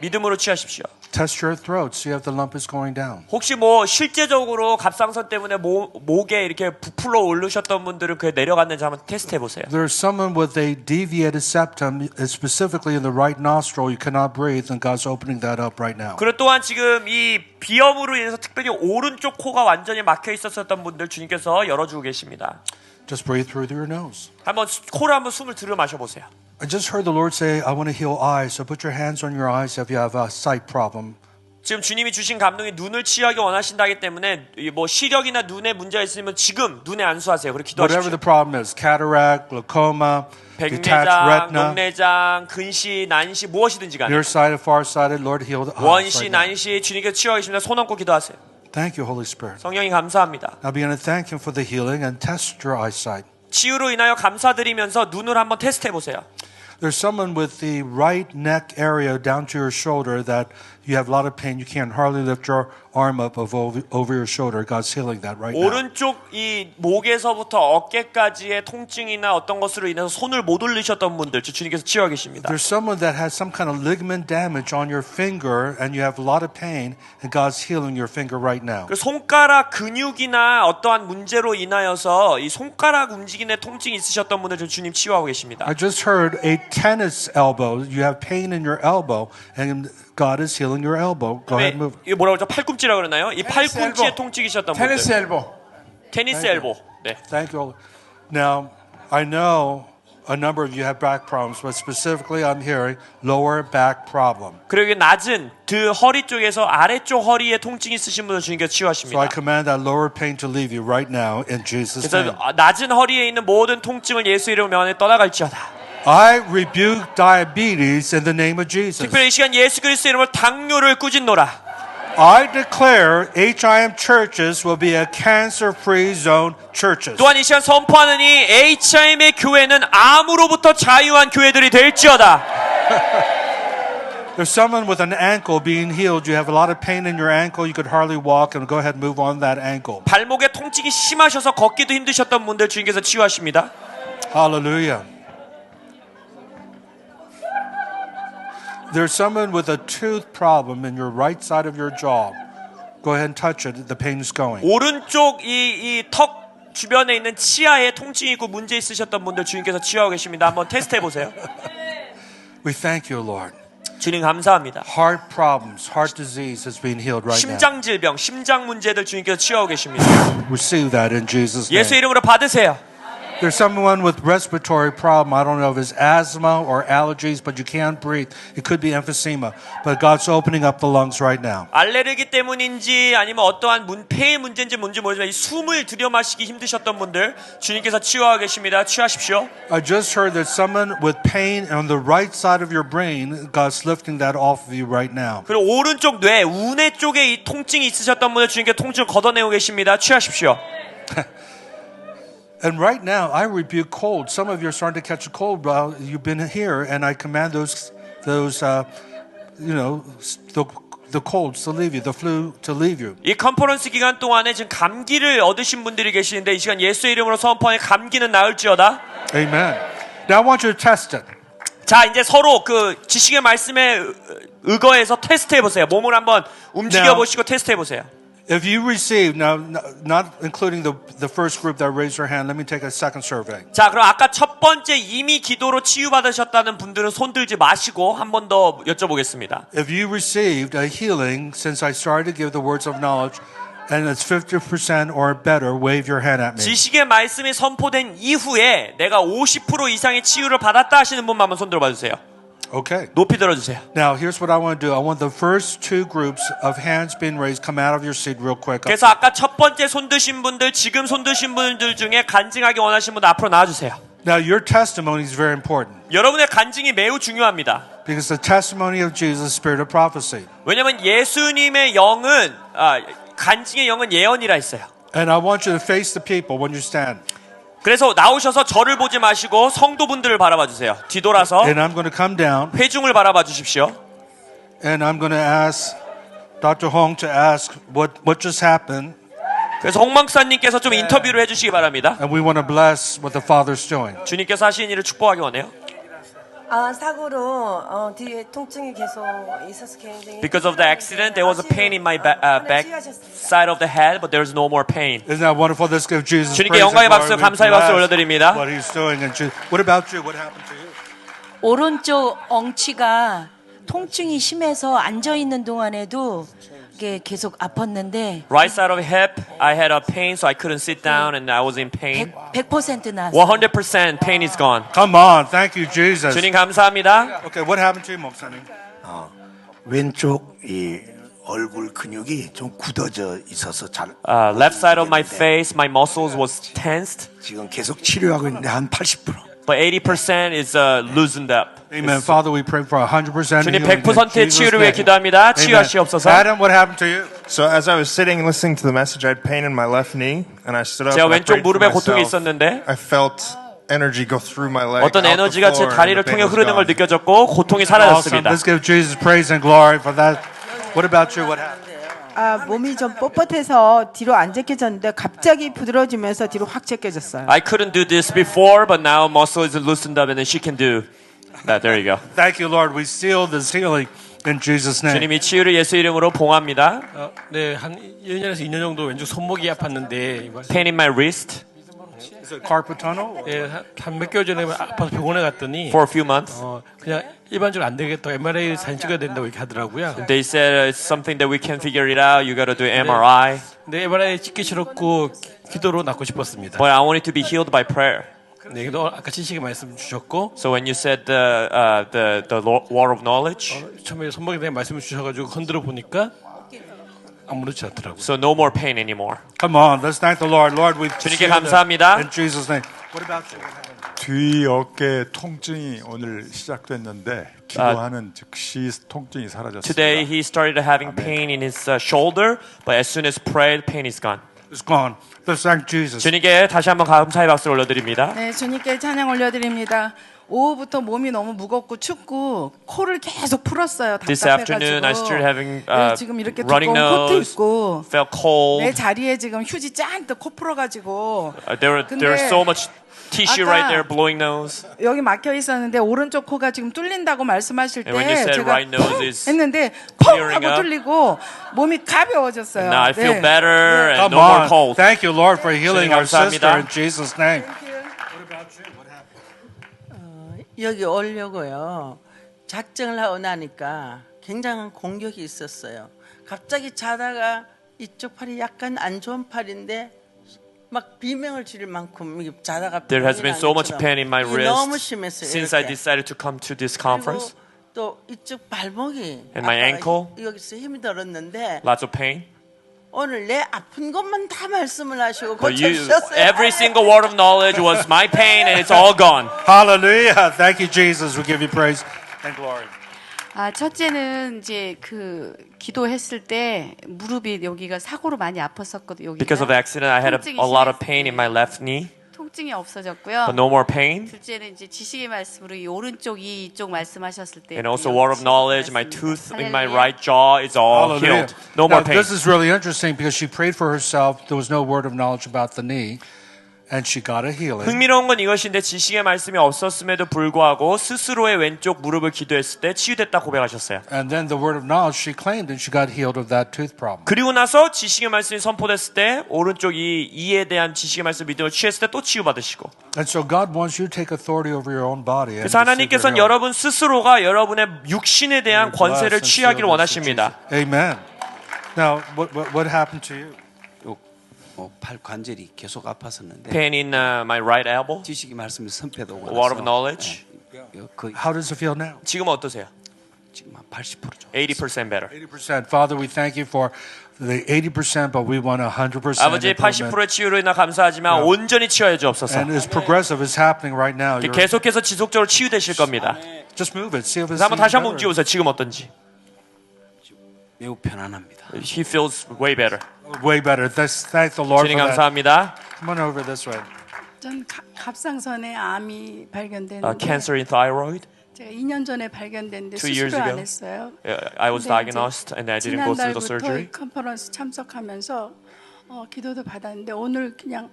믿음으로 취하십시오. Test your throat, see if the lump is going down. 혹시 뭐 실제적으로 갑상선 때문에 목에 이렇게 부풀어 오르셨던 분들은 그게 내려갔는지 한번 테스트 해보세요. There's someone with a deviated septum, specifically in the right nostril. You cannot breathe, and God's opening that up right now. 그리고 또한 지금 이 비염으로 인해서 특별히 오른쪽 코가 완전히 막혀 있었던 분들 주님께서 열어주고 계십니다. Just breathe through your nose. 한번 코를 한번 숨을 들여 마셔보세요. I just heard the Lord say, I want to heal eyes. So put your hands on your eyes if you have a sight problem. 지금 주님이 주신 감동이 눈을 치유하기 원하신다기 때문에 뭐 시력이나 눈에 문제가 있으면 지금 눈에 안수하세요. 그리고 Whatever 기도하십시오. the problem is, cataract, glaucoma, detached 백내장, retina, 녹내장, 근시, 난시 무엇이든지 간에 nearsighted, farsighted, Lord heal the eyes 원시, right now. 난시 주님께서 치유하겠습니다. 손 얹고 기도하세요. Thank you, Holy Spirit. 성령님 감사합니다. Now begin to thank Him for the healing and test your eyesight. 치유로 인하여 감사드리면서 눈을 한번 테스트해 보세요. There's someone with the right neck area down to your shoulder that you have a lot of pain. You can't hardly lift your arm up over your shoulder. God's healing that right now. 오른쪽 이 목에서부터 어깨까지의 통증이나 어떤 것으로 인해서 손을 못 올리셨던 분들 주님께서 치유하고 계십니다. There's someone that has some kind of ligament damage on your finger and you have a lot of pain and God's healing your finger right now. 그 손가락 근육이나 어떠한 문제로 인하여서 이 손가락 움직이는 통증이 있으셨던 분들 주님 치유하고 계십니다. I just heard a tennis elbow. You have pain in your elbow and God is healing your elbow. Go ahead and move. 이게 뭐라고 그러죠? 팔꿈치라고 그러나요? 이 테니스 팔꿈치에 엘보. 통증이셨던 테니스 분들. 엘보. 테니스 엘보. 네. Thank you. Now, I know a number of you have back problems, but specifically I'm hearing lower back problem. 그리고 낮은 그 허리 쪽에서 아래쪽 허리에 통증이 있으신 분들 주님께서 So I 치유하십니다. command that lower pain to leave you right now in Jesus' name. 그래서 낮은 허리에 있는 모든 통증을 예수 이름 명하여 떠나갈지어다. I rebuke diabetes in the name of Jesus. 특별히 이 시간 예수 그리스도 이름으로 당뇨를 꾸짖노라. I declare HIM churches will be a cancer-free zone churches. 또한 이 시간 선포하느니 HIM의 교회는 암으로부터 자유한 교회들이 될지어다. There's someone with an ankle being healed. You have a lot of pain in your ankle. You could hardly walk, and go ahead and move on that ankle. 발목에 통증이 심하셔서 걷기도 힘드셨던 분들 주님께서 치유하십니다. Hallelujah. There's someone with a tooth problem in your right side of your jaw. Go ahead and touch it. The pain is going. 오른쪽 이 턱 주변에 있는 치아에 통증이 있고 문제 있으셨던 분들 주님께서 치유하고 계십니다. 한번 테스트해 보세요. We thank you, Lord. 주님 감사합니다. Heart problems, heart disease is being healed right now. 심장 질병, 심장 문제들 주님께서 치유하고 계십니다. Receive that in Jesus' 예수 name. 이름으로 받으세요. There's someone with respiratory problem. I don't know if it's asthma or allergies, but you can't breathe. It could be emphysema. But God's opening up the lungs right now. 알레르기 때문인지 아니면 어떠한 폐의 문제인지 뭔지 모르지만 이 숨을 들여 마시기 힘드셨던 분들 주님께서 치유하고 계십니다. 취하십시오. I just heard that someone with pain on the right side of your brain, God's lifting that off of you right now. 그리고 오른쪽 뇌, 우뇌 쪽에 이 통증이 있으셨던 분들 주님께 통증을 걷어내고 계십니다. 취하십시오. And right now, I rebuke cold. Some of you are starting to catch a cold while you've been here, and I command those the colds to leave you, the flu to leave you. 이 컨퍼런스 기간 동안에 지금 감기를 얻으신 분들이 계시는데 이 시간 예수의 이름으로 선포하는 감기는 나을지어다. Amen. Now I want you to test it. 자, 이제 서로 그 지식의 말씀에 의거해서 테스트해 보세요. 몸을 한번 움직여 보시고 테스트해 보세요. If you receive, now not including the first group that raised their hand, let me take a second survey. 자, 그럼 아까 첫 번째 이미 기도로 치유받으셨다는 분들은 손 들지 마시고 한 번 더 여쭤보겠습니다. If you received a healing since I started to give the words of knowledge, and it's 50% or better, wave your hand at me. 지식의 말씀이 선포된 이후에 내가 50% 이상의 치유를 받았다 하시는 분만 한번 손 들어봐 주세요. Okay. 높이 들어주세요. Now, here's what I want to do. I want the first two groups of hands being raised come out of your seat real quick. 그래서 아까 첫 번째 손 드신 분들, 지금 손 드신 분들 중에 간증하기 원하시는 분들 앞으로 나와주세요. Now, your testimony is very important 여러분의 간증이 매우 중요합니다. because the testimony of Jesus is the spirit of prophecy. 왜냐하면 예수님의 영은 간증의 영은 예언이라 했어요. And I want you to face the people when you stand. 그래서 나오셔서 저를 보지 마시고 성도분들을 바라봐 주세요. 뒤돌아서 And I'm going to come down 회중을 바라봐 주십시오. and I'm going to ask Dr. Hong to ask what just happened. 그래서 홍 목사님께서 좀 인터뷰를 해주시기 바랍니다. And we want to bless what the Father's doing. 주님께서 하시는 일을 축복하기 원해요. 사고로 뒤에 통증이 계속 있어서 굉장히 Because of the accident, there was a pain in my back side of the head, but there's no more pain. Isn't that wonderful? Let's give Jesus 주님께 praise and 영광의 박수, glory. We 감사의 박수 bless 올려드립니다. What He's doing. And what about you? What happened to you? 오른쪽 엉치가 통증이 심해서 앉아 있는 동안에도 이게 계속 아팠는데 Right side of hip, I had a pain, so I couldn't sit down, and I was in pain. 100% 나았어요. 100% pain is gone. Come on. Thank you, Jesus. 주님 감사합니다. Okay, what happened to you, 목사님? 왼쪽 이 얼굴 근육이 좀 굳어져 있어서 잘 Left side of my face, my muscles was tensed, 지금 계속 치료하고 있는데 한 80%. but 80% is loosened up. Amen. Father, we pray for 100% 주님 healing in 100%의 Jesus' 치유를 위해 name. 기도합니다. Amen. 치유하시옵소서. Adam, what happened to you? So as I was sitting listening to the message, I had pain in my left knee, and I stood up. 제가 And I 왼쪽 prayed for 무릎에 고통이 myself. 있었는데 I felt energy go through my leg. 어떤 out the 에너지가 제 floor, and 다리를 the pain 통해 was 흐르는 걸 gone. 느껴졌고 고통이 Awesome. 사라졌습니다. Let's give Jesus praise and glory for that. What about you? What happened? 몸이 좀 뻣뻣해서 뒤로 안 제껴졌는데 갑자기 부드러워지면서 뒤로 확 제껴졌어요. I couldn't do this before, but now muscle is loosened up, and then she can do that. There you go. Thank you, Lord. We seal this healing in Jesus' name. 주님이 치유를 예수 이름으로 봉합니다. 네, 한 1년에서 2년 정도 왼쪽 손목이 아팠는데 Pain in my wrist Is it carpal tunnel? 네, 한 몇 개월 전에 아파서 병원에 갔더니 for a few months. 그냥 일반적으로 안 되겠다. MRI 사진 찍어야 된다고 이렇게 하더라고요. They said it's something that we can figure it out. You got to do MRI. 근데 MRI 찍기 싫었고 기도로 낫고 싶었습니다. But I wanted to be healed by prayer. 네, 근데 아까 지식의 말씀 주셨고 So when you said the word of knowledge, 처음에 손목에 대한 말씀을 주셔가지고 흔들어 보니까 아무렇지 않더라고요. so no more pain anymore. Come on, let's thank the Lord. Lord, we 주님께 seal it 감사합니다. in Jesus' name. What about you? 뒤 어깨 통증이 오늘 시작됐는데 기도하는 즉시 통증이 사라졌습니다. Today he started having pain in his shoulder, but as soon as prayed, pain is gone. It's gone. Let's thank Jesus. 주님께 다시 한번 감사의 박수를 올려드립니다. 네, 주님께 찬양 올려드립니다. 오후부터 몸이 너무 무겁고 춥고 코를 계속 풀었어요. This afternoon I started having 네, 지금 이렇게 running 두꺼운 코트 nose, 입고 felt cold. 내 자리에 지금 휴지 짠뜩 코 풀어가지고 There was so much tissue right there, blowing nose. 여기 막혀 있었는데 오른쪽 코가 지금 뚫린다고 말씀하실 때 And when you said 제가 right nose 펑 is 했는데 펑 clearing 하고 up. 뚫리고 몸이 가벼워졌어요. Now I feel 네. better and Come no more on. cold. Thank you, Lord, for healing our sister 감사합니다. in Jesus' name. 여기 오려고요. 작정을 하고 나니까 굉장한 공격이 있었어요. 갑자기 자다가 이쪽 팔이 약간 안 좋은 팔인데 막 비명을 지를 만큼 이게 자다가 There has been so much 병이 pain in my 이게 너무 wrist 심했어요. since I 이렇게. decided to come to this 그리고 conference. 또 이쪽 발목이 And my 아까 ankle. 여기서 힘이 들었는데 Lots of pain. 오늘 내 아픈 것만 다 말씀을 하시고 But you, 고쳐주셨어요. every single word of knowledge was my pain, and it's all gone. Hallelujah. Thank you, Jesus. We give you praise and glory. 첫째는 이제 그 기도했을 때 무릎이 여기가 사고로 많이 아팠었거든요. 여기가. Because of the accident, I had a lot of pain in my left knee, 통증이 없어졌고요. but no more pain. 둘째는 이제 지식의 말씀으로 이 오른쪽 이쪽 말씀하셨을 때 And also word of knowledge, my tooth in my right jaw is all Hallelujah. healed. No Now, more pain. this is really interesting because she prayed for herself. There was no word of knowledge about the knee, and she got a healing. 흥미로운 건 이것인데 지식의 말씀이 없었음에도 불구하고 스스로의 왼쪽 무릎을 기도했을 때 치유됐다 고백하셨어요. And then the word of knowledge she claimed, and she got healed of that tooth problem. 그리고 나서 지식의 말씀이 선포됐을 때 오른쪽 이에 대한 지식의 말씀 믿음을 취했을 때 또 치유받으시고. And so God wants you to take authority over your own body. and 그래서 receive 하나님께서는 your healing. 여러분 스스로가 여러분의 육신에 대한 권세를 취하기를 원하십니다. Amen. Now, what happened to you? 팔 관절이 계속 아팠었는데 Pain in my right elbow. 지식의 말씀을 선포해도 오고 Word of knowledge. How does it feel now? 지금 어떠세요? 지금 한 80%죠. 80% better. 80%. Father, we thank you for the 80%, but we want 100%. 아버지 improvement. 80%의 치유로 인하 감사하지만 온전히 치유해 주옵소서. And it's progressive. It's happening right now. You're- 계속해서 지속적으로 치유되실 겁니다. Just move it. See if it's 그래서 한번 다시 한번 better. 움직여보세요. 지금 어떤지. 매우 편안합니다. He feels way better. Way better. Thank the Lord 주님 for that. 감사합니다. Come on over this way. 전 갑상선에 암이 발견됐는데 Cancer in thyroid. 제가 2년 전에 발견됐는데 2 years 수술을 ago. 안 했어요. I was 근데 diagnosed and I didn't go through the surgery. 지난달부터 컨퍼런스 참석하면서 기도도 받았는데 오늘 그냥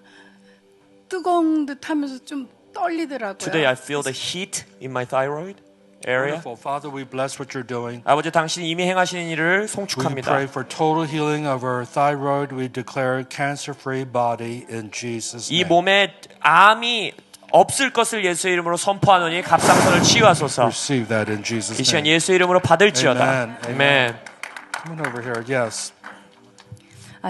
뜨거운 듯하면서 좀 떨리더라고요. Today I feel the heat in my thyroid area. Wonderful. Father, we bless what you're doing. 아버지 당신이 이미 행하시는 일을 We 송축합니다. pray for total healing of our thyroid. We declare cancer-free body in Jesus' 이 name. 몸에 암이 없을 것을 예수 이름으로 선포하노니 갑상선을 치유하소서. Receive that in Jesus' 이 시간 name. 예수 이름으로 받을지어다. Amen. 아멘. Come on over here. Yes.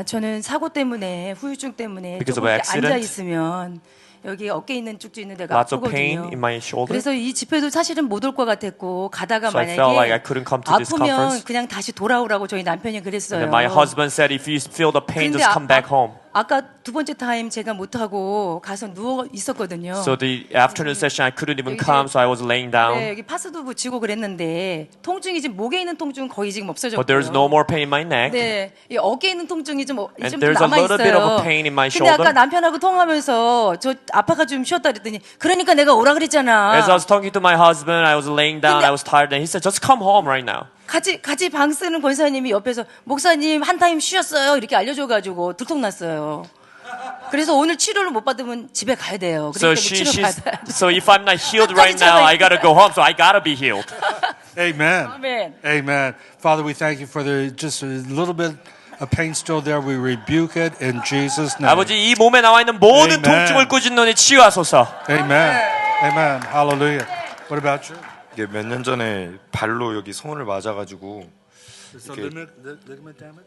저는 사고 때문에 후유증 때문에 Because 조금 of 이렇게 accident? 앉아 있으면 여기 어깨 있는 쪽도 있는 데가 Lots of pain 아프거든요. in my shoulder. 그래서 이 집회도 사실은 못 올 것 같았고 가다가 So I felt like I 만약에 couldn't come to this 아프면 conference. 그냥 다시 돌아오라고 저희 남편이 And 그랬어요. then my husband said, if you feel the pain, 근데 just come back home. 아까 두 번째 타임 제가 못 하고 가서 누워 있었거든요. So the afternoon session, I couldn't even come, so I was laying down. 네, 여기 파스도 붙이고 그랬는데 통증이 지금 목에 있는 통증은 거의 지금 없어졌고요. But there's no more pain in my neck. 네, 이 어깨에 있는 통증이 좀 And 좀 there's a 남아 little bit of 있어요. a pain in my 근데 shoulder. 아까 남편하고 통화하면서 저 아파가 좀 쉬었다 그랬더니 그러니까 내가 오라 그랬잖아. As I was talking to my husband, I was laying down, I was tired, and he said, just come home right now. 같이 방 쓰는 권사님이 옆에서 목사님 한 타임 쉬었어요 이렇게 알려줘가지고 들통났어요. 그래서 오늘 치료를 못 받으면 집에 가야 돼요. So 그러니까 치료 받아야 돼. so if I'm not healed right now, I gotta go home, so I gotta be healed. Amen. Amen. Amen. Father, we thank you for the just a little bit of pain still there. We rebuke it in Jesus' name. 아버지 이 몸에 나와 있는 모든 Amen. 통증을 꾸짖노니 치유하소서. Amen. Amen. Hallelujah. What about you? 이게 몇 년 전에 발로 여기 손을 맞아가지고 So 이렇게, ligament damage?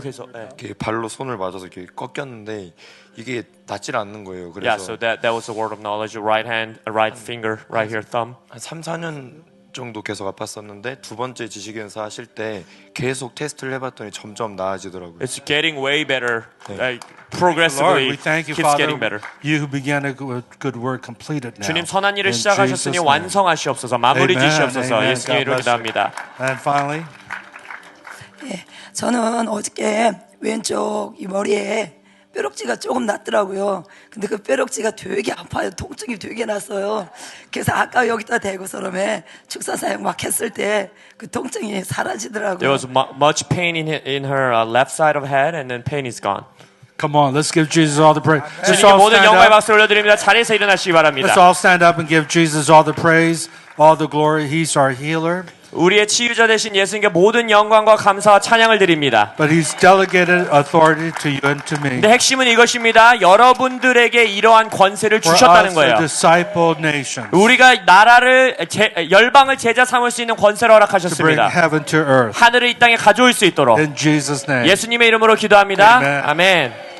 그래서 네. 이렇게 발로 손을 맞아서 이렇게 꺾였는데 이게 낫질 않는 거예요. 그래서 Yeah, so that was a word of knowledge. Right hand, right finger, right here, thumb. 한 3, 4년 정도 계속 아팠었는데 두 번째 지식연사 하실 때 계속 테스트를 해봤더니 점점 나아지더라고요. It's getting way better. Lord, Progressively we thank you, keeps Father. getting better. You who began a good work, complete it now. 주님 선한 일을 In 시작하셨으니 Jesus' name. 완성하시옵소서. 마무리 Amen. 지시옵소서. Amen. 예수님의 이름으로 God bless you. 기도합니다. And finally, 저는 어저께 왼쪽 이 머리에 뾰록지가 조금 났더라고요. 근데 그 뾰록지가 되게 아파요. 통증이 되게 났어요. 그래서 아까 여기다 대고 서름에 축사 사역 막 했을 때 그 통증이 사라지더라고요. There was much pain in her left side of head, and then pain is gone. come on, let's give Jesus all the praise. Let's 주님께 all 모든 stand 영광의 up. 박수를 올려드립니다. 자리에서 일어나시기 바랍니다. Let's all stand up and give Jesus all the praise, all the glory. He's our healer. 우리의 치유자 되신 예수님께 모든 영광과 감사와 찬양을 드립니다. But he's delegated authority to you and to me. 근데 핵심은 이것입니다. 여러분들에게 이러한 권세를 For 주셨다는 us, 거예요. a disciple nation, 우리가 나라를 열방을 제자 삼을 수 있는 권세를 to bring 허락하셨습니다. heaven to earth. 하늘을 이 땅에 가져올 수 있도록 In Jesus' name. 예수님의 이름으로 기도합니다. Amen. 아멘.